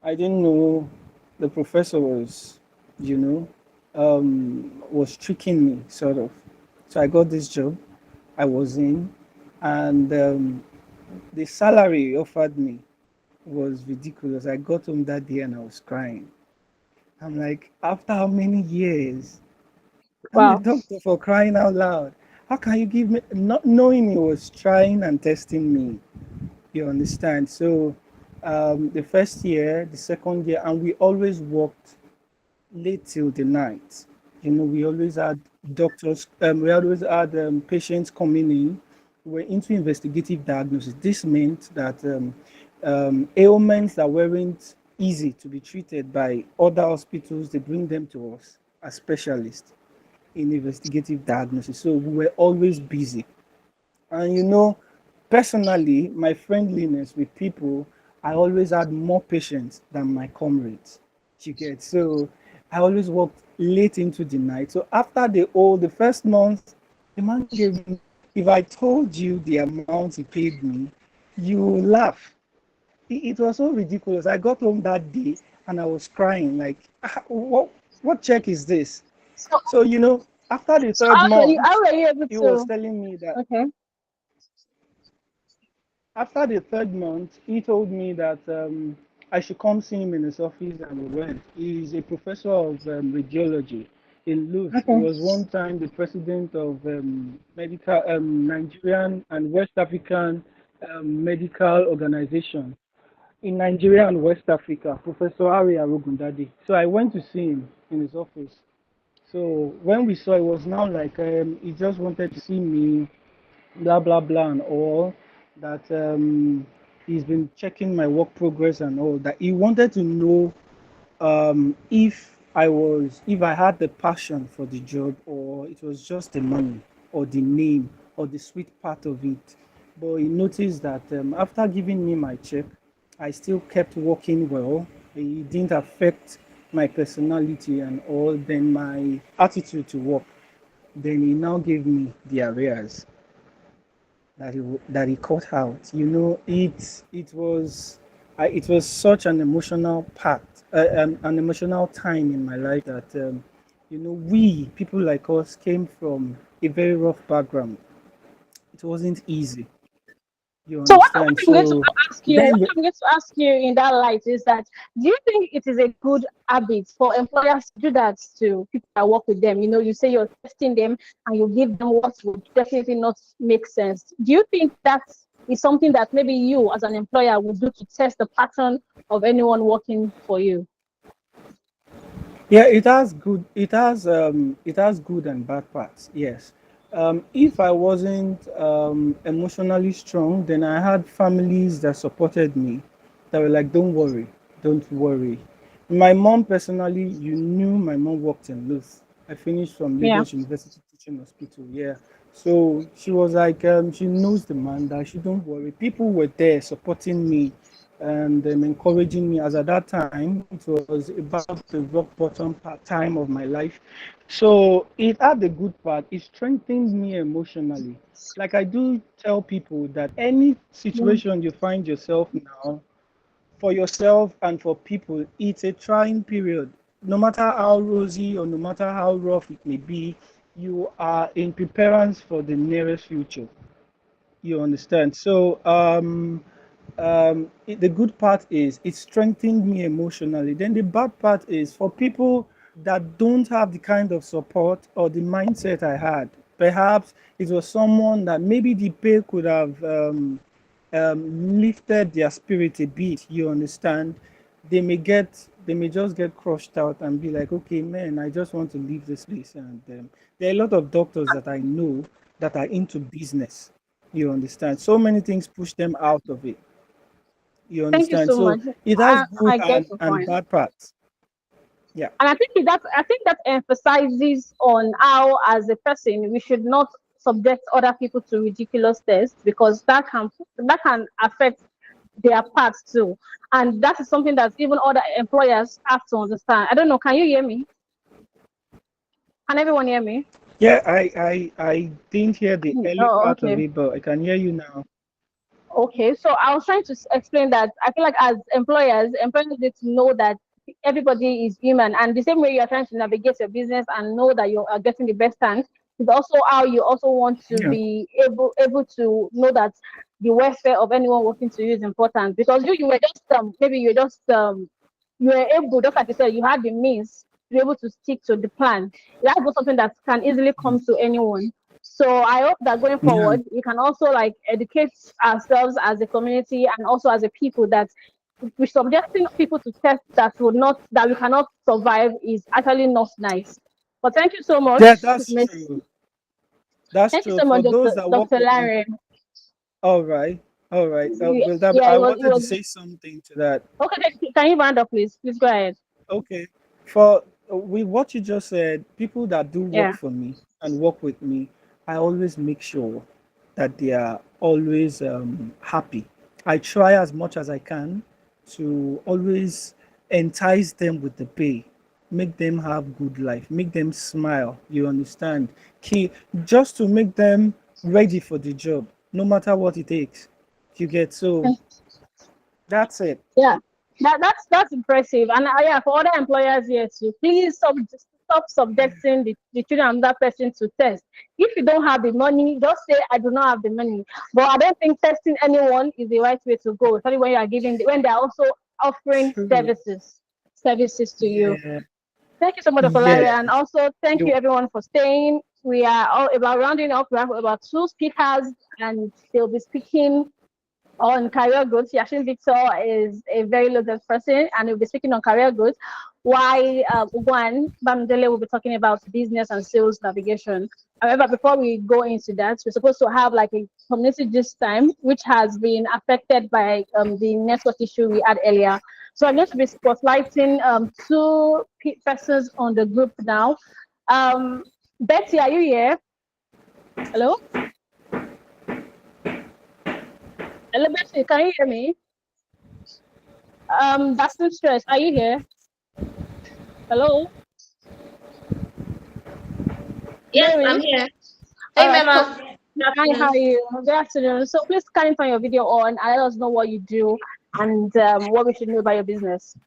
I didn't know the professor you know, was tricking me, sort of. So I got this job. I was in, and the salary he offered me was ridiculous. I got home that day and I was crying. I'm like, after how many years? I'm a Wow. doctor, for crying out loud. How can you give me, not knowing he was trying and testing me? You understand? So, the first year, the second year, and we always worked late till the night. We always had doctors, we always had patients coming in. We're into investigative diagnosis. This meant that ailments that weren't easy to be treated by other hospitals, they bring them to us as specialists in investigative diagnosis. So we were always busy. And personally, my friendliness with people, I always had more patience than my comrades. You get so I always worked late into the night. So after the first month, the man gave me. If I told you the amount he paid me, you will laugh. It was so ridiculous. I got home that day and I was crying like, what check is this? So So after the so third how month, were you able he was to? telling me that Okay. after the third month, he told me that I should come see him in his office, and we went. He's a professor of radiology in Luz. He Okay. was one time the president of medical Nigerian and West African medical organization in Nigeria and West Africa, Professor Ari Arugundade. So I went to see him in his office. So when we saw, it was now like he just wanted to see me, blah blah blah, and all that. He's been checking my work progress and all that. He wanted to know if I had the passion for the job, or it was just the money or the name or the sweet part of it. But he noticed that after giving me my check, I still kept working well. It didn't affect my personality and all, then my attitude to work. Then he now gave me the arrears that he cut out. It was such an emotional part, an emotional time in my life that we people like us came from a very rough background. It wasn't easy. You So understand? I'm going to So ask you, then, what I'm going to ask you in that light is that, do you think it is a good habit for employers to do that to people that work with them? You say you're testing them and you give them what would definitely not make sense. Do you think that is something that maybe you as an employer would do to test the pattern of anyone working for you? yeah, it has good and bad parts. Yes. If I wasn't emotionally strong, then I had families that supported me, that were like, don't worry. My mom personally, you knew my mom worked in Luz. I finished from Yeah. Lagos University Teaching Hospital. Yeah. So she was like, she knows the man that she don't worry. People were there supporting me and encouraging me, as at that time it was about the rock bottom time of my life. So it had the good part. It strengthened me emotionally. Like I do tell people that any Yeah. situation you find yourself now, for yourself and for people, it's a trying period. No matter how rosy or no matter how rough it may be, you are in preparedness for the nearest future. You understand? So the good part is it strengthened me emotionally. Then the bad part is for people that don't have the kind of support or the mindset I had. Perhaps it was someone that maybe the pay could have lifted their spirit a bit. You understand? They may just get crushed out and be like, okay, man, I just want to leave this place. And there are a lot of doctors that I know that are into business. You understand? So many things push them out of it. You Thank you understand? so So much. it has good I get the and point. bad parts. Yeah. And I think that emphasizes on how, as a person, we should not subject other people to ridiculous tests, because that can affect their parts too. And that is something that even other employers have to understand. I don't know, can you hear me? Can everyone hear me? Yeah, I didn't hear the early Oh, part of okay. it, but I can hear you now. Okay, so I was trying to explain that I feel like as employers need to know that everybody is human, and the same way you are trying to navigate your business and know that you are getting the best tank, is also how you also want to Yeah. be able to know that the welfare of anyone working to you is important. Because you were just maybe you were able, just like you said, you had the means to be able to stick to the plan. That's not something that can easily come to anyone. So I hope that going Yeah. forward, we can also like educate ourselves as a community and also as a people that we subjecting people to tests that we cannot survive is actually not nice. But thank you so much, Yeah, that's Miss. true. That's Thank you true. so much, For those Dr. that work Dr. with me. Larry. All right. All right. Well, Yeah, I it wanted to was say something to that. okay. Can you round up, please? Please go ahead. Okay. For with what you just said, people that do work Yeah. for me and work with me, I always make sure that they are always happy. I try as much as I can to always entice them with the pay, make them have good life, make them smile. You understand? Key just to make them ready for the job, no matter what it takes. You get so that's it. Yeah, that's impressive. And yeah, for other employers here too, please stop subjecting the children of that person to test. If you don't have the money, just say I do not have the money. But I don't think testing anyone is the right way to go, especially when you are when they are also offering True. services to you. Yeah. Thank you so much, Dr. Larry, and Yes. also thank you You everyone for staying. We are all about rounding up. We have about two speakers, and they'll be speaking on career growth. Yashin Victor is a very loaded person and he'll be speaking on career growth. Why one Bamdele will be talking about business and sales navigation. However, before we go into that, we're supposed to have like a community this time, which has been affected by the network issue we had earlier. So I'm going to be spotlighting two persons on the group now. Betty, are you here? Hello? Hello, Betty, can you hear me? Dustin Stress, are you here? Hello? Yes, Mary? I'm here. All Hey, right, so, Mama. Good hi, how afternoon. are you? Good afternoon. So please kindly turn your video on and let us know what you do and what we should know about your business.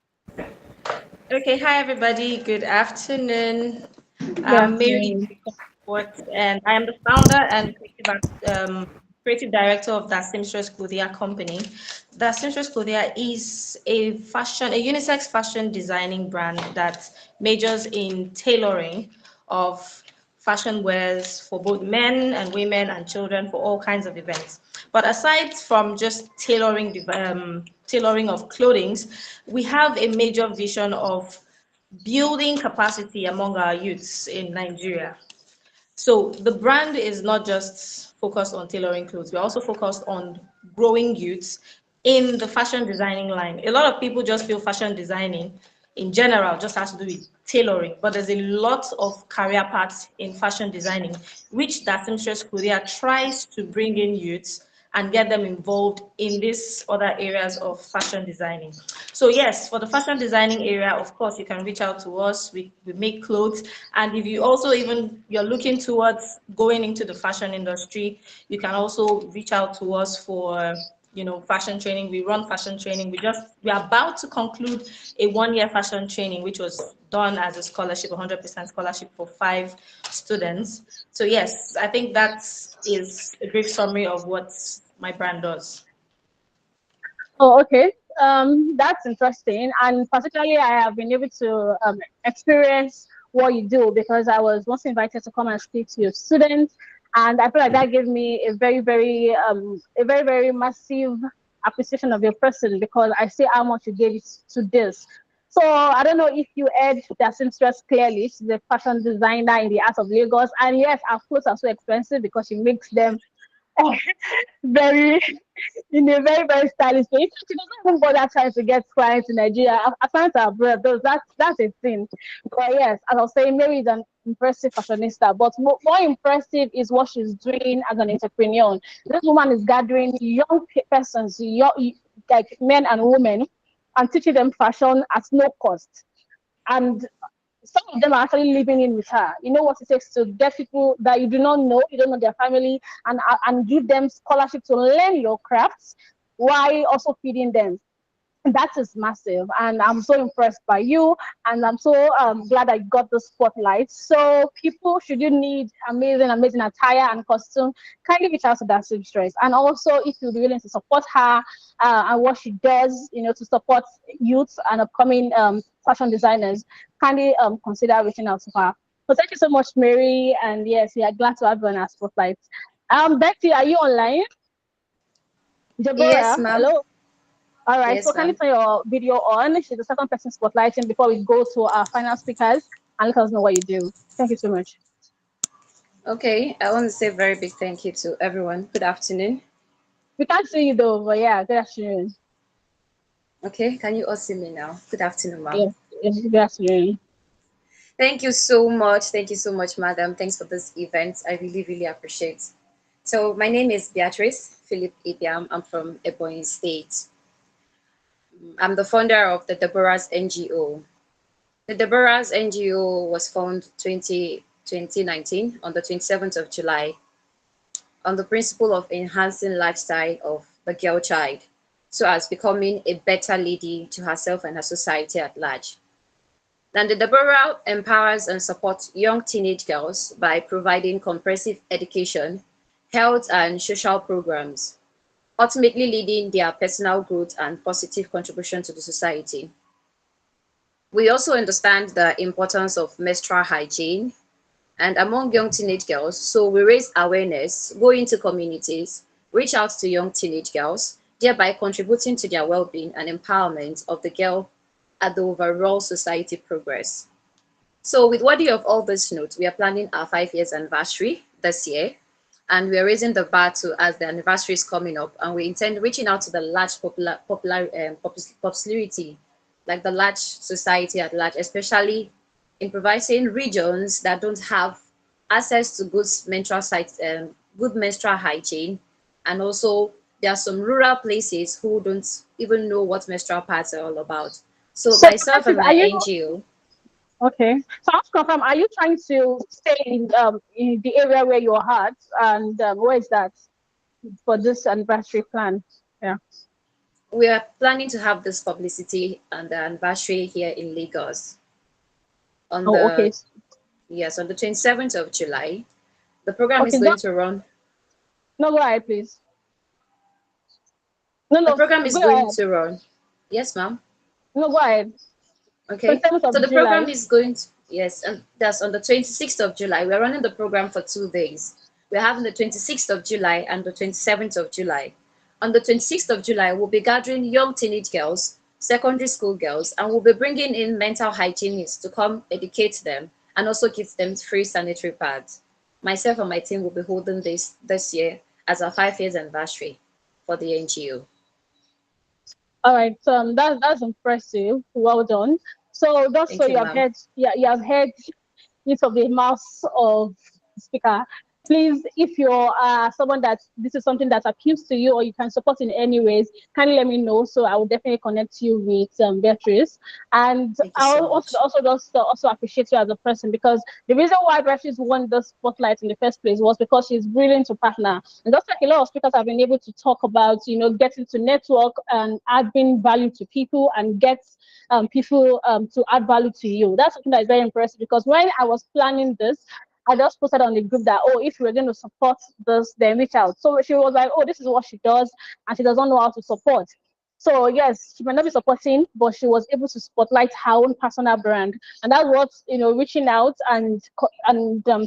Okay, hi everybody. Good afternoon. Good I'm Mary afternoon. Sports, and I am the founder and creative director of that Seamstress Clothier company. That Seamstress Clothier is a unisex fashion designing brand that majors in tailoring of fashion wears for both men and women and children for all kinds of events. But aside from just tailoring of clothing, we have a major vision of building capacity among our youths in Nigeria. So the brand is not just focused on tailoring clothes. We're also focused on growing youths in the fashion designing line. A lot of people just feel fashion designing in general just has to do with tailoring, but there's a lot of career paths in fashion designing, which that Seamstress Korea tries to bring in youths and get them involved in these other areas of fashion designing. So yes, for the fashion designing area, of course, you can reach out to us. We make clothes. And if you also even you're looking towards going into the fashion industry, you can also reach out to us for fashion training. We run fashion training. We're about to conclude a 1 year fashion training, which was done as a scholarship, 100% scholarship for 5 students. So yes, I think that is a brief summary of what my brand does. Oh, okay. That's interesting. And particularly, I have been able to experience what you do because I was once invited to come and speak to your students, and I feel like that gave me a very, very massive appreciation of your person because I see how much you gave it to this. So I don't know if you heard that seamstress clearly. She's a fashion designer in the Art of Lagos, and yes, our clothes are so expensive because she makes them very in a very, very stylish way. She doesn't even bother trying to get clients in Nigeria. Our clients are abroad, those that's a thing. But yes, as I was saying, Mary is an impressive fashionista, but more impressive is what she's doing as an entrepreneur. This woman is gathering young persons, like men and women, and teaching them fashion at no cost. And some of them are actually living in with her. You know what it takes to get people that you do not know, you don't know their family, and give them scholarship to learn your crafts while also feeding them. That is massive, and I'm so impressed by you, and I'm so glad I got the spotlight. So people, should you need amazing attire and costume, kindly reach out to that seamstress. And also, if you'll be willing to support her and what she does, to support youths and upcoming fashion designers, kindly consider reaching out to her. So thank you so much, Mary, and yes, we are glad to have you on our spotlight. Betty, are you online? Yes, Deborah, ma'am. hello. All right, so Yes, kindly ma'am. turn your video on. She's the second person spotlighting before we go to our final speakers and let us know what you do. Thank you so much. Okay, I want to say a very big thank you to everyone. Good afternoon. We can't see you though, but yeah, good afternoon. Okay, can you all see me now? Good afternoon, ma'am. Yes, yes, good afternoon. Thank you so much. Thank you so much, madam. Thanks for this event. I really, really appreciate. So my name is Beatrice Philip Ibiam. I'm from Ebonyi State. I'm the founder of the Deborah's NGO. The Deborah's NGO was founded 2019 on the 27th of July on the principle of enhancing lifestyle of the girl child, so as becoming a better lady to herself and her society at large. Then the Deborah empowers and supports young teenage girls by providing comprehensive education, health, and social programs, ultimately leading their personal growth and positive contribution to the society. We also understand the importance of menstrual hygiene and among young teenage girls. So we raise awareness, go into communities, reach out to young teenage girls, thereby contributing to their well-being and empowerment of the girl at the overall society progress. So with worthy of all this note, we are planning our 5 years anniversary this year, and we are raising the bar to as the anniversary is coming up, and we intend reaching out to the large popularity, like the large society at large, especially improvising regions that don't have access to good menstrual sites, good menstrual hygiene, and also there are some rural places who don't even know what menstrual pads are all about. So So, myself and my NGO. Okay. So I want to confirm, are you trying to stay in the area where you're at, and where is that for this anniversary plan? Yeah. We are planning to have this publicity and the anniversary here in Lagos on Oh, okay. on the 27th of July. The program is Okay, going to run. no, go ahead, please. No, The no, program is go going ahead. to run. Yes, ma'am. No, go ahead. Okay. 27th of So the July. program is going to, yes, and that's on the 26th of July. We're running the program for 2 days. We're having the 26th of July and the 27th of July. On the 26th of July, we'll be gathering young teenage girls, secondary school girls, and we'll be bringing in mental hygienists to come educate them and also give them free sanitary pads. Myself and my team will be holding this year as our 5 years anniversary for the NGO. All right, so that's impressive. Well done. So just Thank so you, you have ma'am. heard, yeah, you have heard it of the mouth of the speaker. Please, if you're someone that this is something that appeals to you or you can support in any ways, kindly let me know. So I will definitely connect you with Beatrice. And I will also appreciate you as a person, because the reason why Beatrice won the spotlight in the first place was because she's willing to partner. And just like a lot of speakers have been able to talk about, getting to network and adding value to people and get people to add value to you. That's something that is very impressive, because when I was planning this, I just posted on the group that, oh, if we're going to support this, then reach out. So she was like, oh, this is what she does, and she doesn't know how to support. So yes, she might not be supporting, but she was able to spotlight her own personal brand, and that's what reaching out and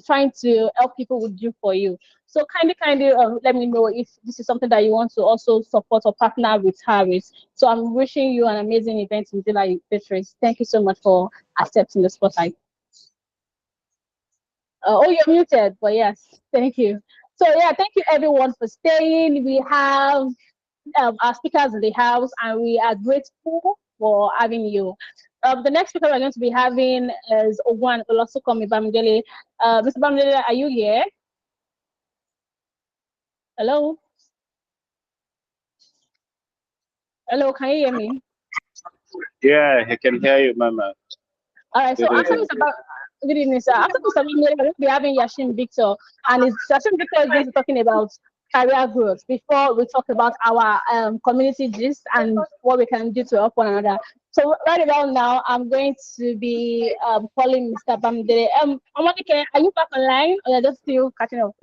trying to help people would do for you. So kindly let me know if this is something that you want to also support or partner with her with. So I'm wishing you an amazing event in July, Beatrice. Thank you so much for accepting the spotlight. Oh, you're muted, but yes, thank you. So yeah, thank you everyone for staying. We have our speakers in the house, and we are grateful for having you. The next speaker we're going to be having is Ogwan Olosukomi Bamidele. Mr. Bamidele, are you here? Hello? Hello, can you hear me? Yeah, I can hear you, Mama. All right, so after Mr. Good evening, sir. After Mr. Bamidele, we're going to be having Yashim Victor, and Yashim Victor is going to be talking about career growth before we talk about our community gist and what we can do to help one another. So right about now, I'm going to be calling Mr. Bamidele. Monica, are you back online, or you're just still catching up?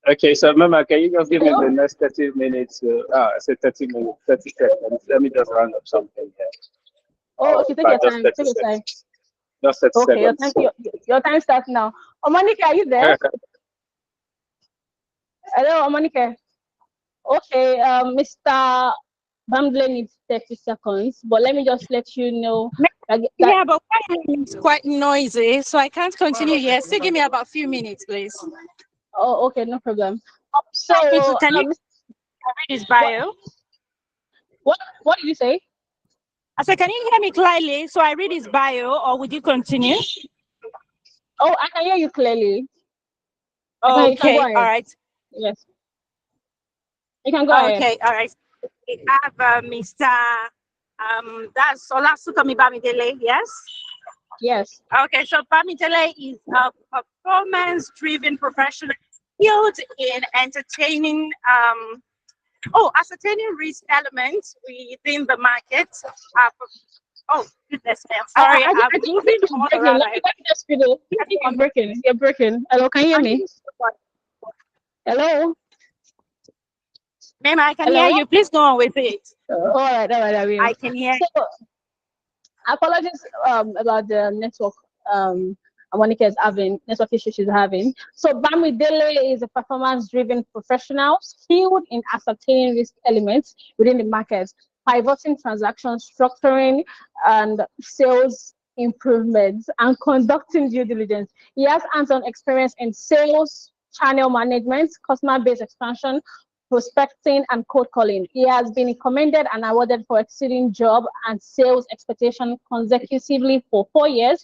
Okay, so Mama, can you just give me the next 30 minutes? I said 30 minutes, 30 seconds. Let me just round up something here. Oh, okay, take your time. Take your time. Just 30 okay, seconds. Your time starts now. Monica, are you there? Hello, Monica. Okay, Mr. Bamidele needs 30 seconds, but let me just let you know. Yeah, but it's quite noisy, so I can't continue here. Still give me about a few minutes, please. Oh, okay, no problem. So, can you read his bio? What did you say? I said, can you hear me clearly? So I read his bio, or would you continue? Oh, I can hear you clearly. Okay, all right. Yes. You can go ahead. Okay, all right. We have Mr. That's Olasukomi Bamidele, yes? Yes. Okay, so Bamidele is a performance-driven professional skilled in entertaining, ascertaining risk elements within the market. Oh, goodness me, I'm sorry. I'm moving all around. Let me just read it. I think you're breaking. You're breaking. Hello, can you hear me? Hello? Ma'am, I can hear you. Please go on with it. All right, I will. I can hear you. So, apologies about the network Monica is having, network issues she's having. So Bamidele is a performance-driven professional skilled in ascertaining risk elements within the market, pivoting transactions, structuring and sales improvements, and conducting due diligence. He has hands-on experience in sales, channel management, customer base expansion, prospecting, and cold calling. He has been commended and awarded for exceeding job and sales expectation consecutively for 4 years,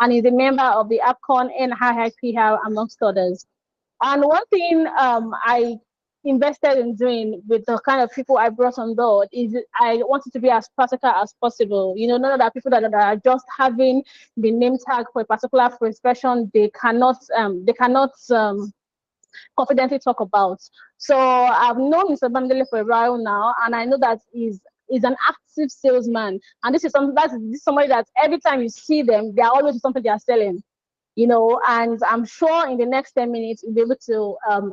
and is a member of the APCON and HIPR, amongst others. And one thing I invested in doing with the kind of people I brought on board is I wanted to be as practical as possible. You know, none of the people that are just having the name tag for a particular expression, they cannot confidently talk about. So I've known Mr. Bamidele for a while now, and I know that he's an active salesman. And this is somebody that every time you see them, they are always something they are selling, you know, and I'm sure in the next 10 minutes, you'll be able to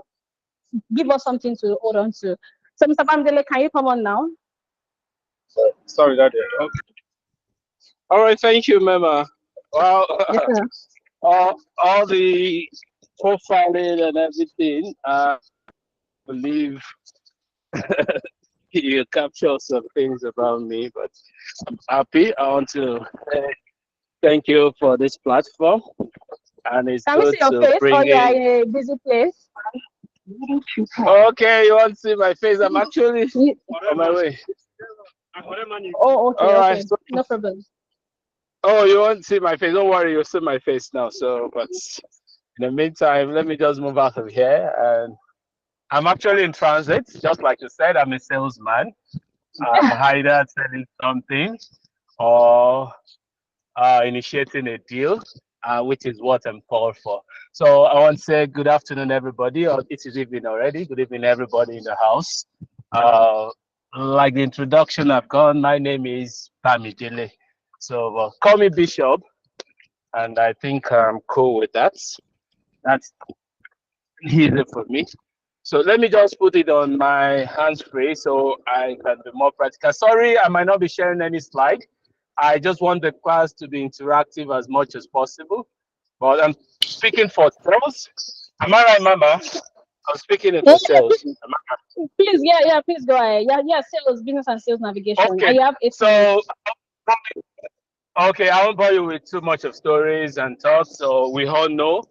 give us something to hold on to. So Mr. Bamidele, can you come on now? Sorry, Daddy. Okay. All right, thank you, Mema. Well, Yes, all the profiling and everything, I believe you capture some things about me, but I'm happy. I want to thank you for this platform, and it's can we good see your to face? bring Oh, you are in. in a busy place. Okay, you want to see my face? I'm actually on my way. Oh, okay, All right. okay, no problem. Oh, you want to see my face? Don't worry, you'll see my face now. So, but in the meantime, let me just move out of here. And I'm actually in transit, just like you said. I'm a salesman. I'm either selling something or initiating a deal, which is what I'm called for. So I want to say good afternoon, everybody, or it is evening already. Good evening, everybody in the house. Like the introduction I've gone, my name is Bamidele. So call me Bishop, and I think I'm cool with that. That's easy for me. So let me just put it on my hands-free so I can be more practical. Sorry, I might not be sharing any slide. I just want the class to be interactive as much as possible. But I'm speaking for sales. Am I right, Mama? I'm speaking Yeah, for sales. please, please go ahead. Yeah, sales, business and sales navigation. Okay, And you have 8 so minutes. okay, I won't bore you with too much of stories and talk. So we all know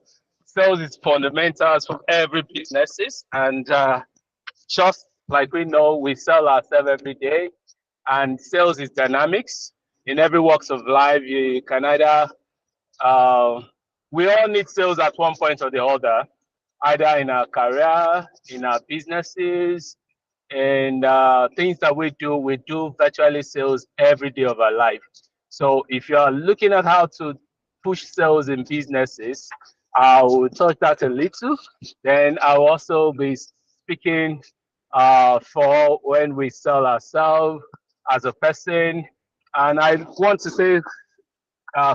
sales is fundamentals for every businesses, and just like we know, we sell ourselves every day, and sales is dynamics in every walks of life. You can either we all need sales at one point or the other, either in our career, in our businesses, and things that we do virtually sales every day of our life. So if you are looking at how to push sales in businesses, I will touch that a little. Then I'll also be speaking for when we sell ourselves as a person. And I want to say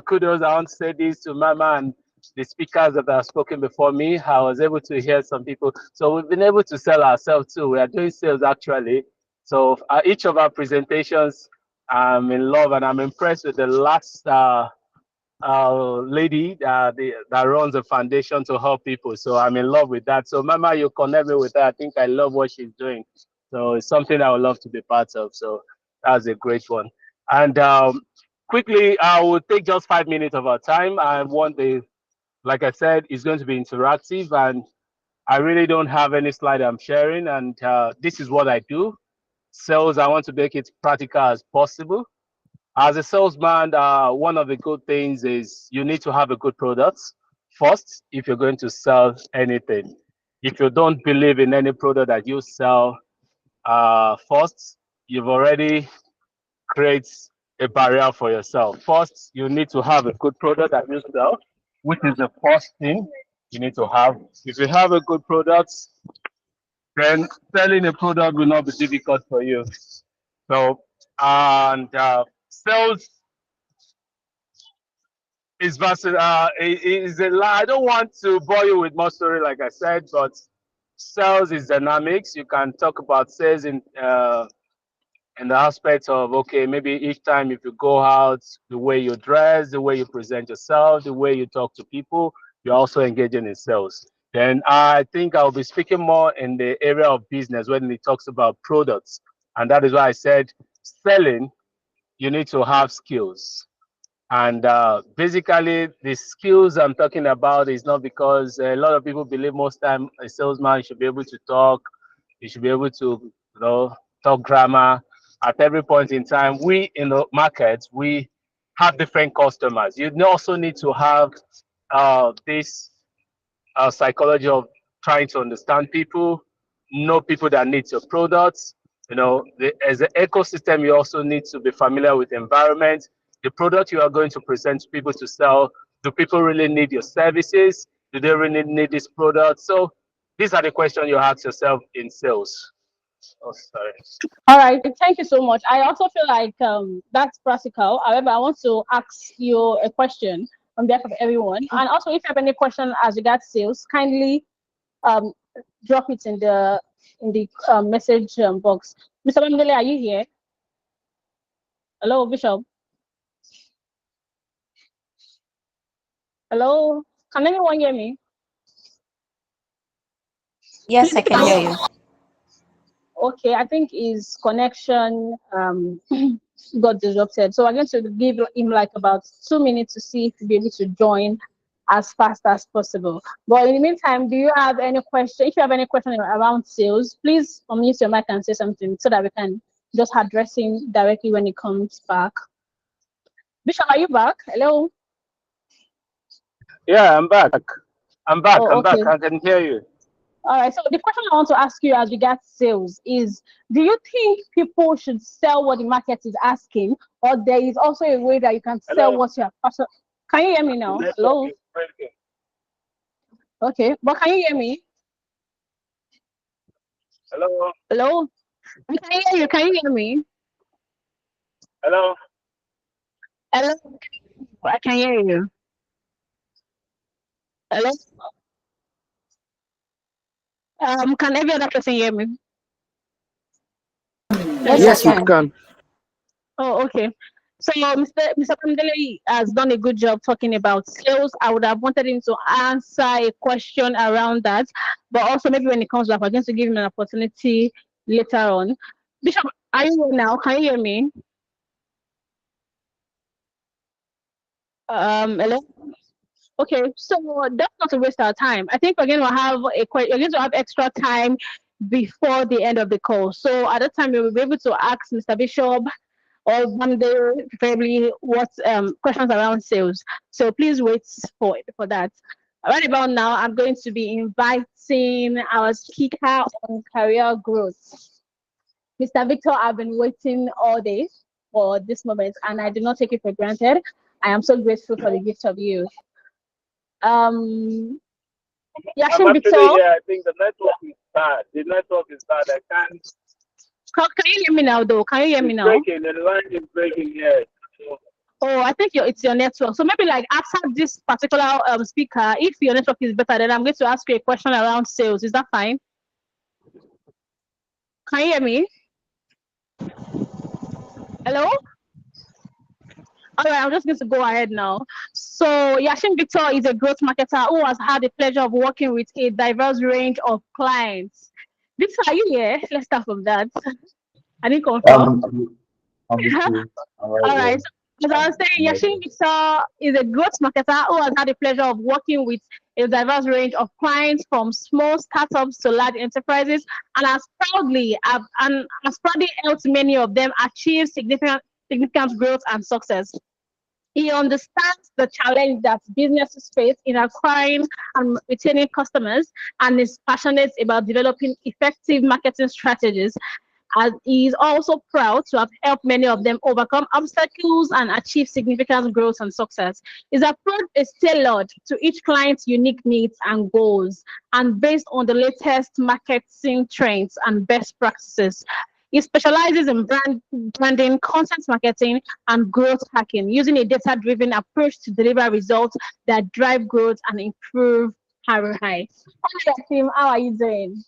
kudos, I want to say this to Mama and the speakers that have spoken before me. I was able to hear some people. So we've been able to sell ourselves too. We are doing sales actually. So each of our presentations, I'm in love, and I'm impressed with the last lady that runs a foundation to help people. So I'm in love with that. So Mama, you connect me with her. I think I love what she's doing. So it's something I would love to be part of. So that's a great one. And quickly, I will take just 5 minutes of our time. I want like I said, it's going to be interactive, and I really don't have any slide I'm sharing. And this is what I do. Sales, I want to make it practical as possible. As a salesman, one of the good things is you need to have a good product first if you're going to sell anything. If you don't believe in any product that you sell first, you've already created a barrier for yourself. First, you need to have a good product that you sell, which is the first thing you need to have. If you have a good product, then selling a product will not be difficult for you. So, and sales is versatile. Is a lot. I don't want to bore you with more story, like I said, but sales is dynamics. You can talk about sales in in the aspect of, okay, maybe each time if you go out, the way you dress, the way you present yourself, the way you talk to people, you're also engaging in sales. Then I think I'll be speaking more in the area of business when it talks about products. And that is why I said selling, you need to have skills. And basically, the skills I'm talking about is not because a lot of people believe most time a salesman should be able to talk, he should be able to, talk grammar. At every point in time, we in the market, we have different customers. You also need to have this psychology of trying to understand people, know people that need your products. As an ecosystem, you also need to be familiar with the environment. The product you are going to present to people to sell, do people really need your services? Do they really need this product? So these are the questions you ask yourself in sales. Oh, sorry. All right, thank you so much. I also feel like that's practical. However, I want to ask you a question on behalf of everyone. And also, if you have any question as regards sales, kindly drop it in the message box. Mr. Bamdele, are you here? Hello, Bishop. Hello, can anyone hear me? Yes, I can hear you. Okay, I think his connection got disrupted. So I'm going to give him like about 2 minutes to see if he'll be able to join as fast as possible. But in the meantime, do you have any question? If you have any question around sales, please unmute your mic and say something so that we can just address him directly when he comes back. Bishop, are you back? Hello? Yeah, I'm back. I'm back. Oh, I'm back. okay. I can hear you. All right, so the question I want to ask you as regards sales is, do you think people should sell what the market is asking, or there is also a way that you can sell what you are also? Can you hear me now? Hello? Okay, but can you hear me? Hello? Hello? I can hear you. Can you hear me? Hello? Hello? I can hear you. Hello? Can every other person hear me? Yes, I we can. can. Oh, okay. So Mr. Pandele has done a good job talking about sales. I would have wanted him to answer a question around that, but also maybe when he comes back, we're going to give him an opportunity later on. Bishop, are you here now? Can you hear me? Hello? Okay, so that's not to waste our time. I think we're going to have we're going to have extra time before the end of the call. So at that time, we will be able to ask Mr. Bishop or Monday, preferably, what questions around sales. So please wait for that. Right about now, I'm going to be inviting our speaker on career growth. Mr. Victor, I've been waiting all day for this moment, and I do not take it for granted. I am so grateful for the gift of you. I'm Yashin actually Victor, here. I think the network is bad. The network is bad. I can't. can you hear me now, though? Can you hear me It's now? breaking. The line is breaking here. Oh, I think it's your network. So maybe like after this particular speaker, if your network is better, then I'm going to ask you a question around sales. Is that fine? Can you hear me? Hello? All right, I'm just going to go ahead now. So Yashin Victor is a growth marketer who has had the pleasure of working with a diverse range of clients. Victor, are you here? Let's start from that. I didn't confirm. All right. As I was saying, Yashin Victor is a growth marketer who has had the pleasure of working with a diverse range of clients from small startups to large enterprises, and has proudly helped many of them achieve significant growth and success. He understands the challenge that businesses face in acquiring and retaining customers, and is passionate about developing effective marketing strategies. As he is also proud to have helped many of them overcome obstacles and achieve significant growth and success. His approach is tailored to each client's unique needs and goals, and based on the latest marketing trends and best practices. He specializes in branding, content marketing, and growth hacking, using a data-driven approach to deliver results that drive growth and improve ROI. Hi, Tim. How are you doing?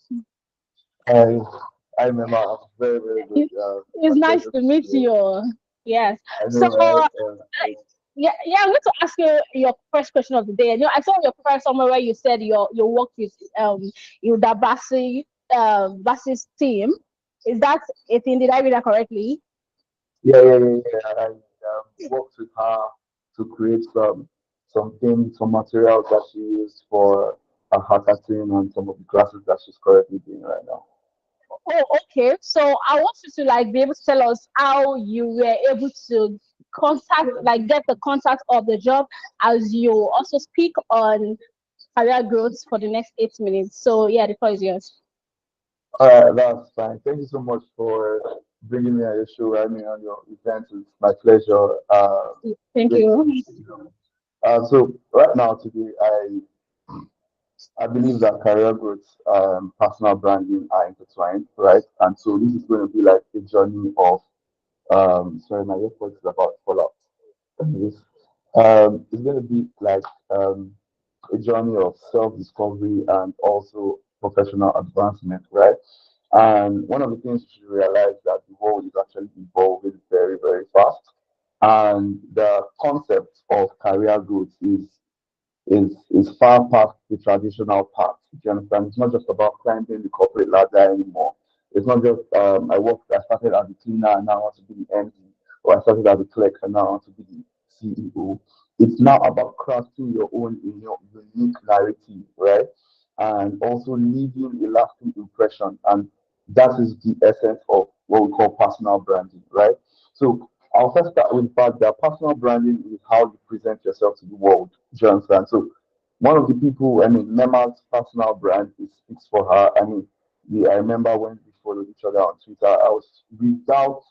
I remember. I'm very, very good. It's nice to meet you. Yes. So, yeah, I'm going to ask you your first question of the day. I saw your profile somewhere where you said you worked with Hilda Bassi's team. Is that a thing? Did I read that correctly? Yeah. I worked with her to create some things, some materials that she used for a hackathon and some of the classes that she's currently doing right now. Oh, okay. So I want you to be able to tell us how you were able to get the contact of the job, as you also speak on career growth for the next 8 minutes. So yeah, the floor is yours. All right, that's fine. Thank you so much for bringing me on your show. I mean, on your event. It's my pleasure. Thank you. So right now today, I believe that career growth, personal branding are intertwined, right? And so this is going to be like a journey of, sorry, my earphones is about to fall out. It's going to be like a journey of self-discovery and also professional advancement, right? And one of the things you should realize that the world is actually evolving very, very fast. And the concept of career growth is far past the traditional path. Do you understand? It's not just about climbing the corporate ladder anymore. It's not just I started as a cleaner and now I want to be the MD, or I started as a clerk and now I want to be the CEO. It's now about crafting your own unique narrative, right? And also leaving a lasting impression. And that is the essence of what we call personal branding, right? So I'll first start with the fact that personal branding is how you present yourself to the world. Do you understand? So one of the people, Mema's personal brand speaks for her. I remember when we followed each other on Twitter, I was without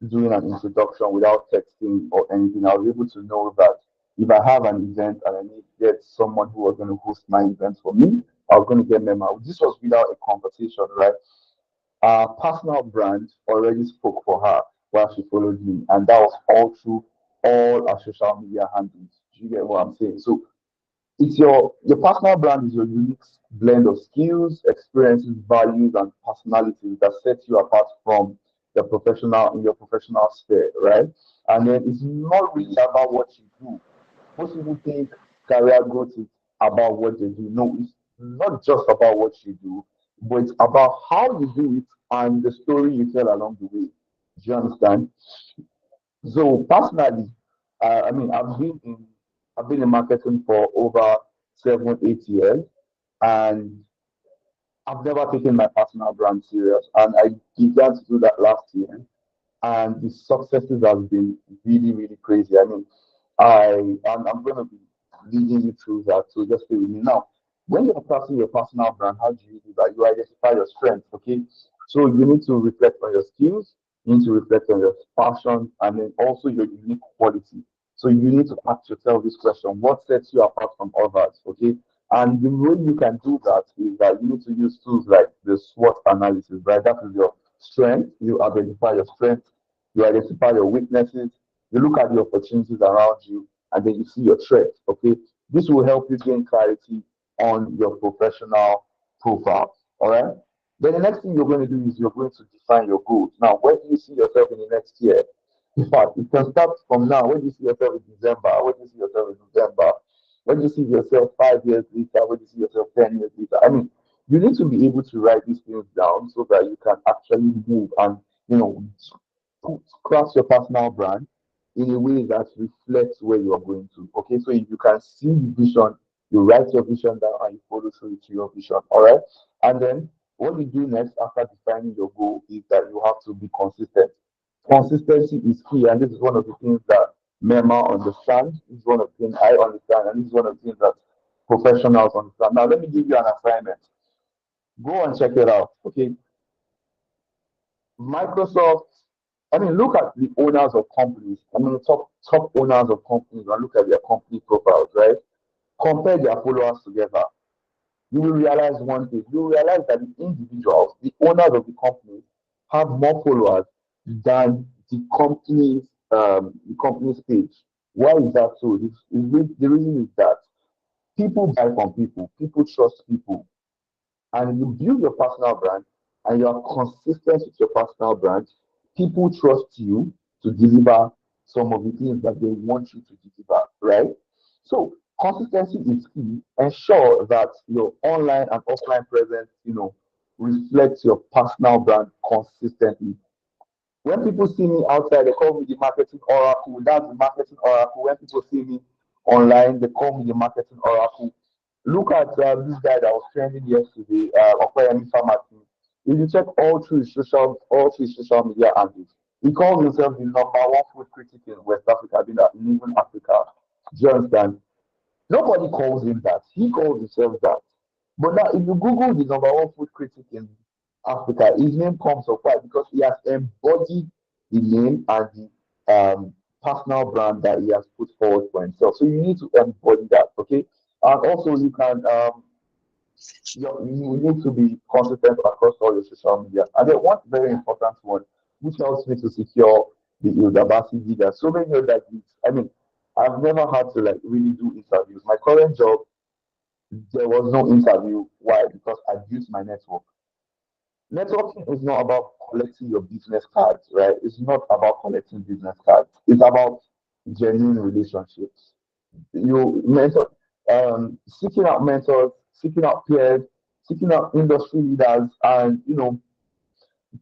doing an introduction, without texting or anything, I was able to know that if I have an event and I need to get someone who was going to host my event for me, I was going to get Mema. This was without a conversation, right? Our personal brand already spoke for her while she followed me, and that was all through all our social media handles. Do you get what I'm saying? So it's your personal brand is your unique blend of skills, experiences, values, and personalities that set you apart from the professional in your professional sphere, right? And then it's not really about what you do. Most people think career growth is about what they do. No, it's not just about what you do, but it's about how you do it and the story you tell along the way. Do you understand? So personally, I've been in marketing for over 7, 8 years, and I've never taken my personal brand serious. And I began to do that last year, and the successes have been really, really crazy. I'm going to be leading you through that. So just stay with me now. When you're crafting your personal brand, how do you do that? You identify your strengths. Okay, so you need to reflect on your skills. You need to reflect on your passion, and then also your unique quality. So you need to ask yourself this question: what sets you apart from others? Okay, and the way you can do that is that you need to use tools like the SWOT analysis. Right, that is your strength. You identify your strengths. You identify your weaknesses. You look at the opportunities around you, and then you see your threats. Okay, this will help you gain clarity on your professional profile. All right. Then the next thing you're going to do is you're going to define your goals. Now, where do you see yourself in the next year? In fact, it can start from now. Where do you see yourself in December? Where do you see yourself in November? Where do you see yourself 5 years later? Where do you see yourself 10 years later? You need to be able to write these things down so that you can actually move and, craft your personal brand in a way that reflects where you are going to. Okay, so if you can see the vision, you write your vision down and you follow through to your vision. All right. And then what you do next after defining your goal is that you have to be consistent. Consistency is key, and this is one of the things that Mema understands. This is one of the things I understand, and this is one of the things that professionals understand. Now, let me give you an assignment. Go and check it out. Okay. Microsoft, look at the owners of companies. Top owners of companies, and look at their company profiles, right? Compare their followers together. You will realize one thing. You will realize that the individuals, the owners of the company, have more followers than the company's page. Why is that so? The reason is that people buy from people. People trust people. And you build your personal brand and you are consistent with your personal brand, people trust you to deliver some of the things that they want you to deliver, right? So consistency is key. Ensure that your online and offline presence, reflects your personal brand consistently. When people see me outside, they call me the marketing oracle. That's the marketing oracle. When people see me online, they call me the marketing oracle. Look at this guy that was trending yesterday, Okoyemi Pharmacy. If you check all through his social media handles, he calls himself the number one food critic in West Africa, in even Africa. Do you understand? Nobody calls him that. He calls himself that. But now, if you Google the number one food critic in Africa, his name comes up. Why? Because he has embodied the name and the personal brand that he has put forward for himself. So you need to embody that, okay? And also, you can you need to be consistent across all your social media. And then one very important one, which helps me to secure the Udabasi there. So many other gigs. I mean, I've never had to like really do interviews. My current job, there was no interview. Why? Because I built my network. Networking is not about collecting your business cards, right? It's not about collecting business cards. It's about genuine relationships. You mentor, seeking out mentors, seeking out peers, seeking out industry leaders, and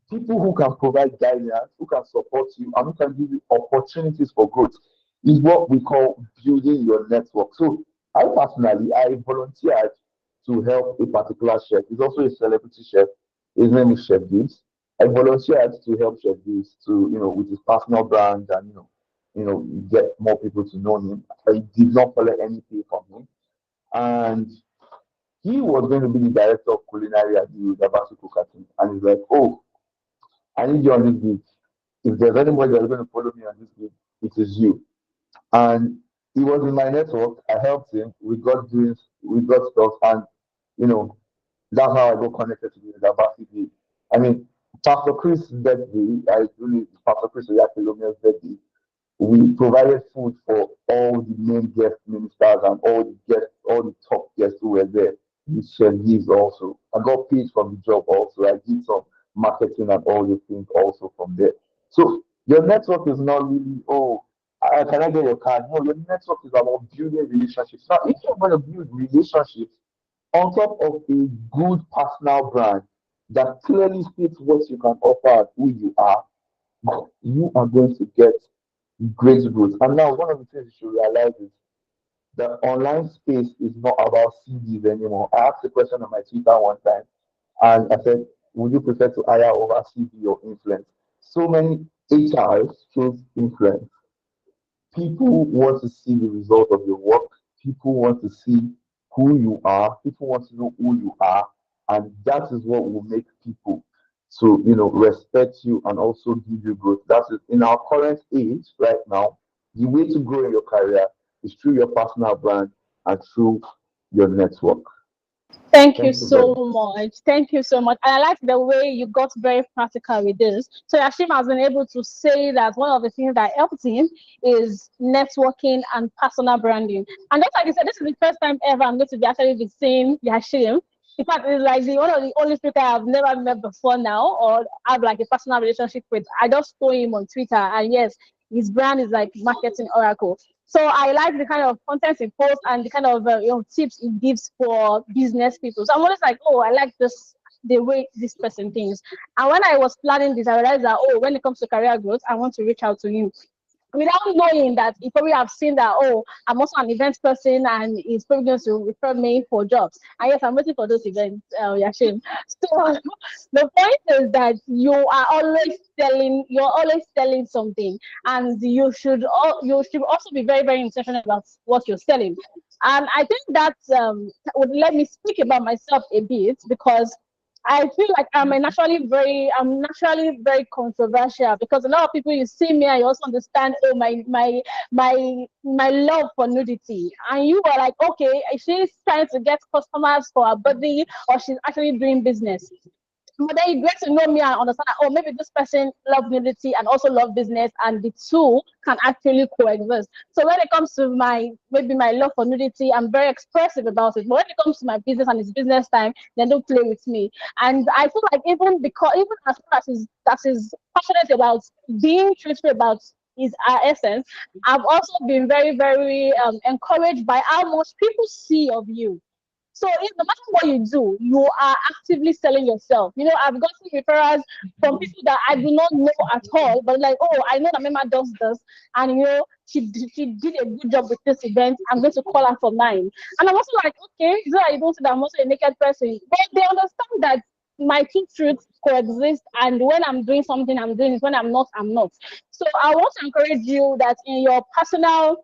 people who can provide guidance, who can support you, and who can give you opportunities for growth is what we call building your network. So I personally, I volunteered to help a particular chef. He's also a celebrity chef. His name is Chef Gibbs. I volunteered to help Chef Gibbs to, with his personal brand and, get more people to know him. I did not collect any pay from him. And he was going to be the director of culinary at the Udabasi Cooking. And he's like, oh, I need you on this gig. If there's anybody that's going to follow me on this gig, it is you. And he was in my network. I helped him. We got stuff, and that's how I got connected to the Udabasi. I mean, Pastor Chris' birthday, Pastor Chris Oyakhilomio's birthday, we provided food for all the main guest ministers and all the top guests who were there. We shared gifts also. I got paid from the job also. I did some marketing and all the things also from there. So your network is not really, can I get your card? No, your network is about building relationships. Now, if you're going to build relationships on top of a good personal brand that clearly states what you can offer and who you are going to get great growth. And now, one of the things you should realize is the online space is not about CVs anymore. I asked a question on my Twitter one time, and I said, would you prefer to hire over CV or influence? So many HRs choose influence. People want to see the result of your work. People want to see who you are. People want to know who you are. And that is what will make people to respect you and also give you growth. That's it. In our current age right now, the way to grow in your career is through your personal brand and through your network. Thank you so much. Thank you so much. And I like the way you got very practical with this. So Yashim has been able to say that one of the things that helped him is networking and personal branding. And just like you said, this is the first time ever I'm going to be actually be seeing Yashim. In fact, it's like one of the only people I've never met before now or have like a personal relationship with. I just follow him on Twitter, and yes, his brand is like marketing oracle. So I like the kind of content he posts and the kind of tips he gives for business people. So I'm always like, oh, I like the way this person thinks. And when I was planning this, I realized that when it comes to career growth, I want to reach out to him. Without knowing that he probably have seen that, I'm also an event person and he's probably going to refer me for jobs. And yes, I'm waiting for those events, Yashim. So the point is that you're always selling something, and you should also be very, very intentional about what you're selling. And I think that would let me speak about myself a bit, because I feel like I'm naturally very controversial, because a lot of people, you see me and you also understand, my love for nudity, and you are like, okay, she's trying to get customers for her body, or she's actually doing business. But then you get to know me and understand that, oh, maybe this person loves nudity and also love business, and the two can actually coexist. So when it comes to my love for nudity, I'm very expressive about it. But when it comes to my business and it's business time, then don't play with me. And I feel like even as far as that is passionate about being truthful about his essence, I've also been very, very encouraged by how much people see of you. So no matter what you do, you are actively selling yourself. You know, I've gotten referrals from people that I do not know at all, but like, oh, I know that Mema does this, and you know, she did a good job with this event. I'm going to call her for mine. And I'm also like, okay, so I don't say that I'm also a naked person, but they understand that my two truths coexist, and when I'm doing something, I'm doing it. When I'm not, I'm not. So I want to encourage you that in your personal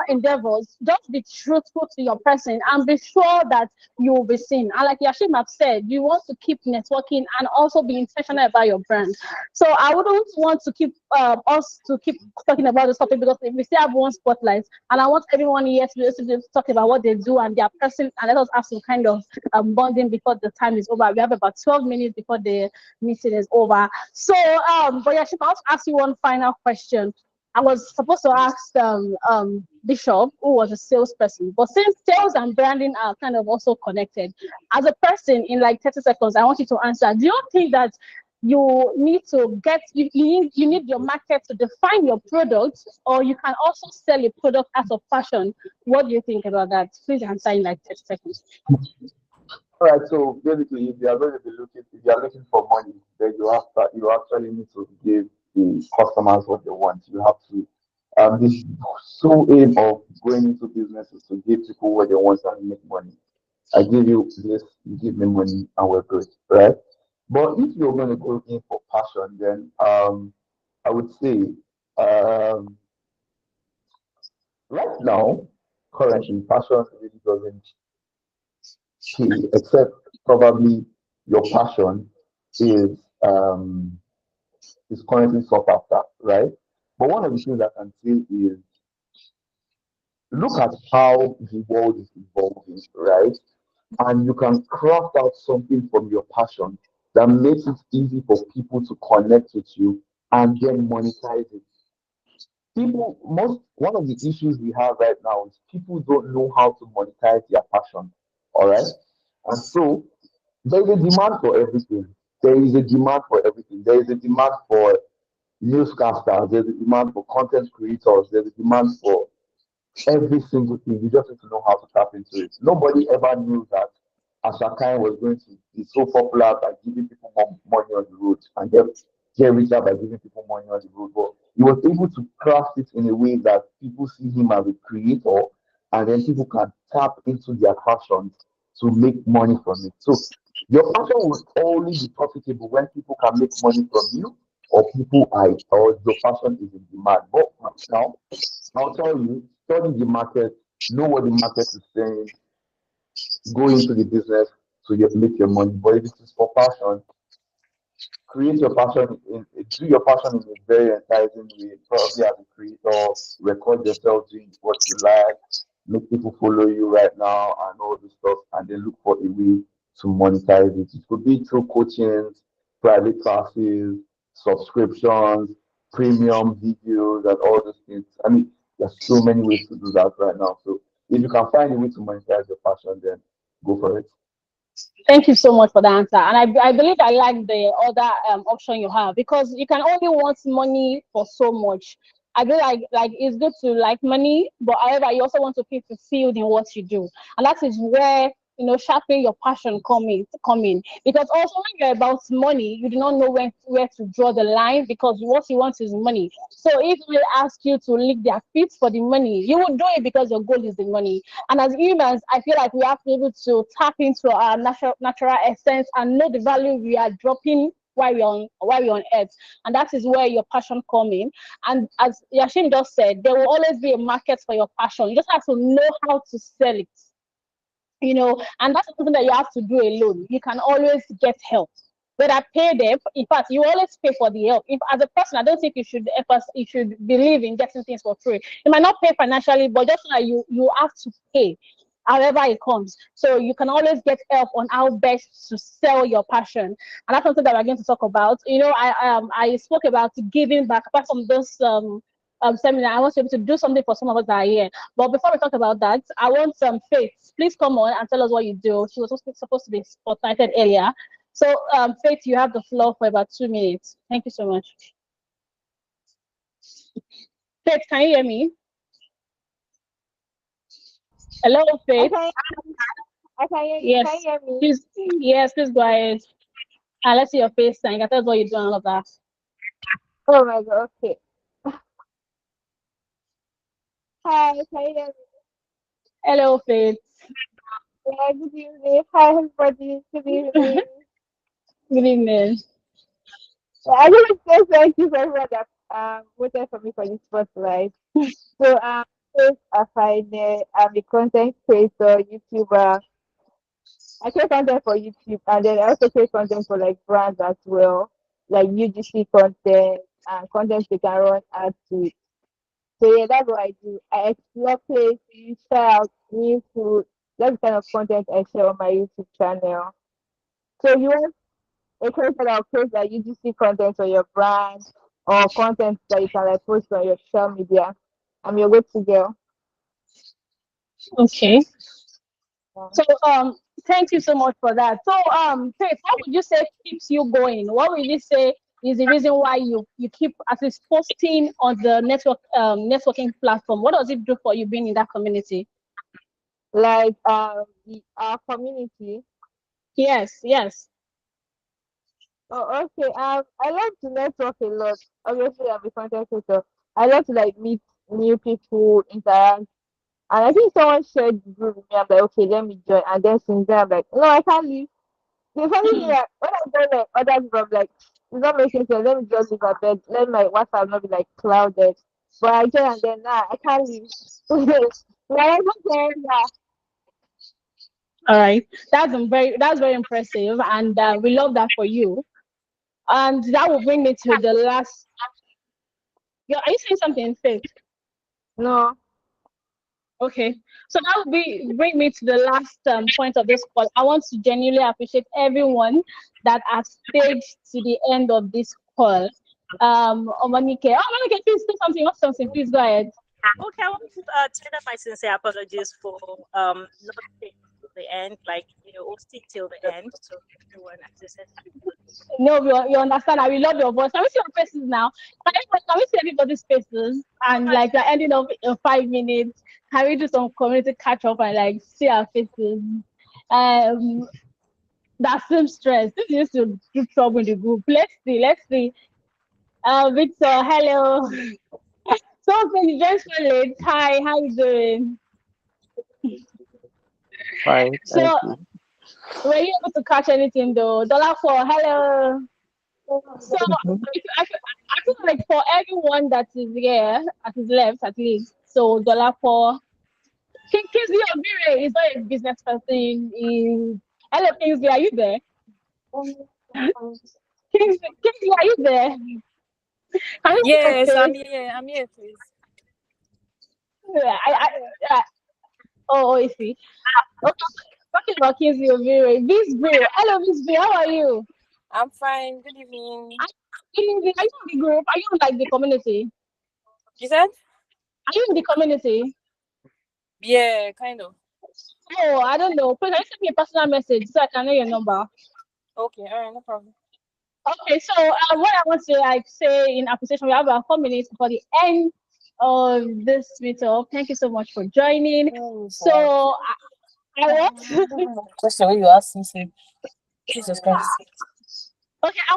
endeavors, just be truthful to your person and be sure that you will be seen. And like Yashim have said, you want to keep networking and also be intentional about your brand. So I wouldn't want to keep us to keep talking about this topic, because if we still have one spotlight, and I want everyone here to talk about what they do and their person, and let us have some kind of bonding before the time is over. We have about 12 minutes before the meeting is over. So, but Yashim, I'll ask you one final question. I was supposed to ask Bishop, who was a salesperson, but since sales and branding are kind of also connected, as a person, in like 30 seconds, I want you to answer. Do you think that you need to you need your market to define your product, or you can also sell your product as a fashion? What do you think about that? Please answer in like 30 seconds. All right, so basically, if you are looking for money, then you actually need to give the customers what they want. You have to this sole aim of going into businesses to give people what they want and make money. I give you this, you give me money, and we're good, right? But if you're going to go in for passion, then I would say right now, currently, passion really doesn't pay, except probably your passion is currently sought after, right? But one of the things I can say is look at how the world is evolving, right? And you can craft out something from your passion that makes it easy for people to connect with you and then monetize it. One of the issues we have right now is people don't know how to monetize their passion, all right? And so there is a demand for everything. There is a demand for everything. There is a demand for newscasters. There's a demand for content creators. There's a demand for every single thing. You just need to know how to tap into it. Nobody ever knew that Ashakai was going to be so popular by giving people more money on the road and get richer by giving people money on the road. But he was able to craft it in a way that people see him as a creator, and then people can tap into their passions to make money from it. So your passion will only be profitable when people can make money from you, or or your passion is in demand. But now, I'll tell you, study the market, know what the market is saying, go into the business to make your money. But if it is for passion, create your passion, do your passion in a very enticing way, probably as a creator, record yourself doing what you like, make people follow you right now and all this stuff, and then look for a way to monetize it. It could be through coachings, private classes, subscriptions, premium videos, and all those things. I mean, there's so many ways to do that right now. So if you can find a way to monetize your passion, then go for it. Thank you so much for the answer. And I believe I like the other option you have, because you can only want money for so much. I feel like it's good to like money, but however, you also want to feel fulfilled in what you do. And that is where, you know, sharpening your passion come in. Because also when you're about money, you do not know where to draw the line, because what you want is money. So if we ask you to lick their feet for the money, you will do it because your goal is the money. And as humans, I feel like we have to be able to tap into our natural essence and know the value we are dropping while we're on earth. And that is where your passion come in. And as Yashim just said, there will always be a market for your passion. You just have to know how to sell it. You know, and that's something that you have to do alone. You can always get help. But I pay them. In fact, you always pay for the help. If as a person, I don't think you should believe in getting things for free. You might not pay financially, but just like you have to pay. however it comes. So you can always get help on how best to sell your passion. And that's something that we're going to talk about. You know, I spoke about giving back. Apart from those seminar, I want to be able to do something for some of us that are here. But before we talk about that, I want Faith. Please come on and tell us what you do. She was supposed to be spotlighted earlier. So Faith, you have the floor for about 2 minutes. Thank you so much. Faith, can you hear me? Hello, Faith. I can hear you. Yes. Can you hear me? Please go ahead. And let's see your face and you can tell us what you're doing all of that. Oh my god, okay. Hi, can you hear me? Hello, Faith. Yeah, good evening. Hi, everybody. Good evening. Good evening. I just want to say thank you for everyone that voted for me for this spotlight. So first, I'm a content creator, YouTuber. I create content for YouTube and then I also create content for like brands as well, like UGC content and content they can run ads to. So yeah, that's what I do. I explore places, try out new food. That's the kind of content I share on my YouTube channel. So if you want a creator that will create like UGC content for your brand or content that you can like post on your social media, I'm your go-to girl. Okay. Yeah. So thank you so much for that. So Faith, what would you say keeps you going? What would you say is the reason why you keep at least posting on the networking platform? What does it do for you being in that community? Like our community. Yes. Oh, okay. I like to network a lot. Obviously, I'm a content creator. I love to like meet new people, interact. And I think someone shared the group with me. I'm like, okay, let me join. And then since then, I'm like, no, I can't leave. The funny thing, like, when I join like other group, I'm like, it's not making sense. Let me just leave my bed. Let my WhatsApp not be like clouded. But I join and then nah, I can't leave. Like, I don't care. Yeah. All right. That's very impressive, and we love that for you. And that will bring me to the last. Yeah, are you saying something, Faith? No. Okay, so that will bring me to the last point of this call. I want to genuinely appreciate everyone that has stayed to the end of this call. Omanike, please say something. What's something? Please go ahead. Okay, I want to tender my sincere apologies for not staying till the end, like hosting till the end. So everyone, as I said, No, you understand. I will love your voice. Can we see your faces now? Can we see everybody's faces? And like we're ending up in 5 minutes. Can we do some community catch up and like see our faces? That same stress. This used to do trouble in the group. Let's see. Victor, hello. So you just late. Hi, how you doing? Fine, So thank you. were you able to catch anything though? $4, hello. So I feel like for everyone that is here, that is left at least, so $4. Kingsley Obire is not a business person. Hello, Kingsley, are you there? Kingsley, are you there? Yes, I'm here, please. I see. Okay, talking about Kingsley Obire, Bisbee. Hello, Bisbee, how are you? I'm fine. Good evening. Are you in the group? Are you in like the community? You said? Are you in the community? Yeah, kind of. Oh, I don't know. Please, can you send me a personal message so I can know your number? Okay, all right, no problem. Okay, so what I want to like say in appreciation, we have about 4 minutes for the end of this meetup. Thank you so much for joining. So I want question when you ask me, Jesus Christ. Okay, I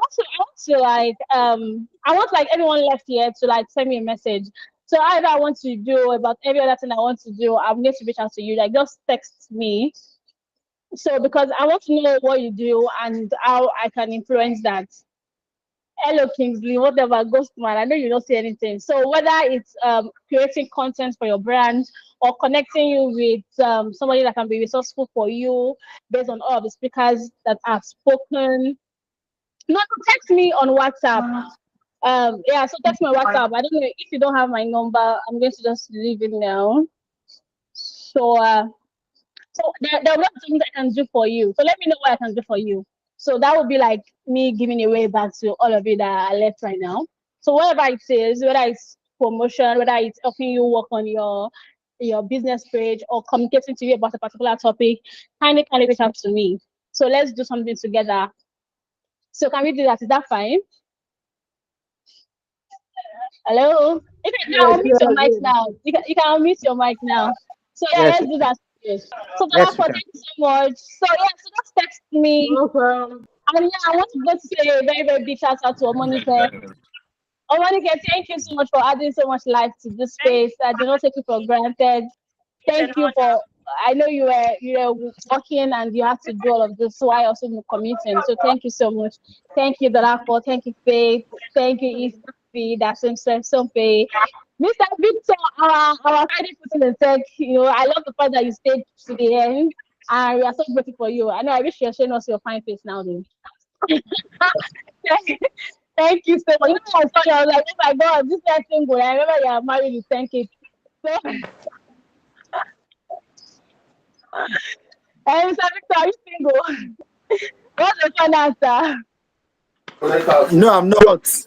want like everyone left here to like send me a message. So either I want to do about every other thing I want to do, I'm going to reach out to you. Like just text me. So because I want to know what you do and how I can influence that. Hello Kingsley, whatever, Ghostman. I know you don't say anything. So whether it's creating content for your brand or connecting you with somebody that can be resourceful for you based on all of the speakers that have spoken. No, text me on WhatsApp. Yeah, so text me on WhatsApp. I don't know if you don't have my number. I'm going to just leave it now. So So there are lots of things I can do for you. So let me know what I can do for you. So that would be like me giving away back to all of you that are left right now. So whatever it is, whether it's promotion, whether it's helping you work on your business page or communicating to you about a particular topic, kindly reach out to me. So let's do something together. So can we do that? Is that fine? Hello? You can unmute your mic now. You can unmute your mic now. So yeah, Yes, let's do that. So yes, we therefore, can. thank you so much. So yeah, so just text me. And yeah, I want to go to say a very, very big shout out to Omonike. Omonike, thank you so much for adding so much life to this space. I do not take it for granted. Thank you for. I know you were working and you had to do all of this, so I also am commuting. So thank you so much. Thank you, Dalapo. Thank you, Faith. Thank you, East. That's Sompe. Mr. Victor, our Friday putting in tech. I love the fact that you stayed to the end, and we are so grateful for you. I know. I wish you were showing us your fine face now, though. Thank you so much. I saw you, I was like, oh my God, this guy single. I remember you are married with 10 kids. So, Mr. Victor, are you single? What's the fun answer? No, I'm not.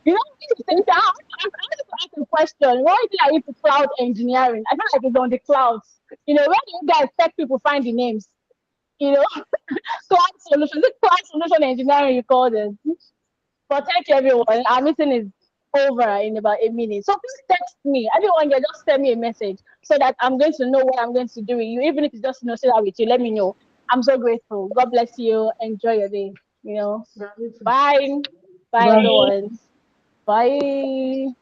I want to ask a question. Why is it I into cloud engineering? I feel like it's on the clouds. Where do you guys tech people find the names? Cloud solution. Is it cloud solution engineering you call this? But thank you, everyone. Our meeting is over in about 8 minutes. So please text me. Everyone, just send me a message so that I'm going to know what I'm going to do with you. Even if it's just share that with you, let me know. I'm so grateful. God bless you. Enjoy your day. Bye. Bye, everyone. Bye.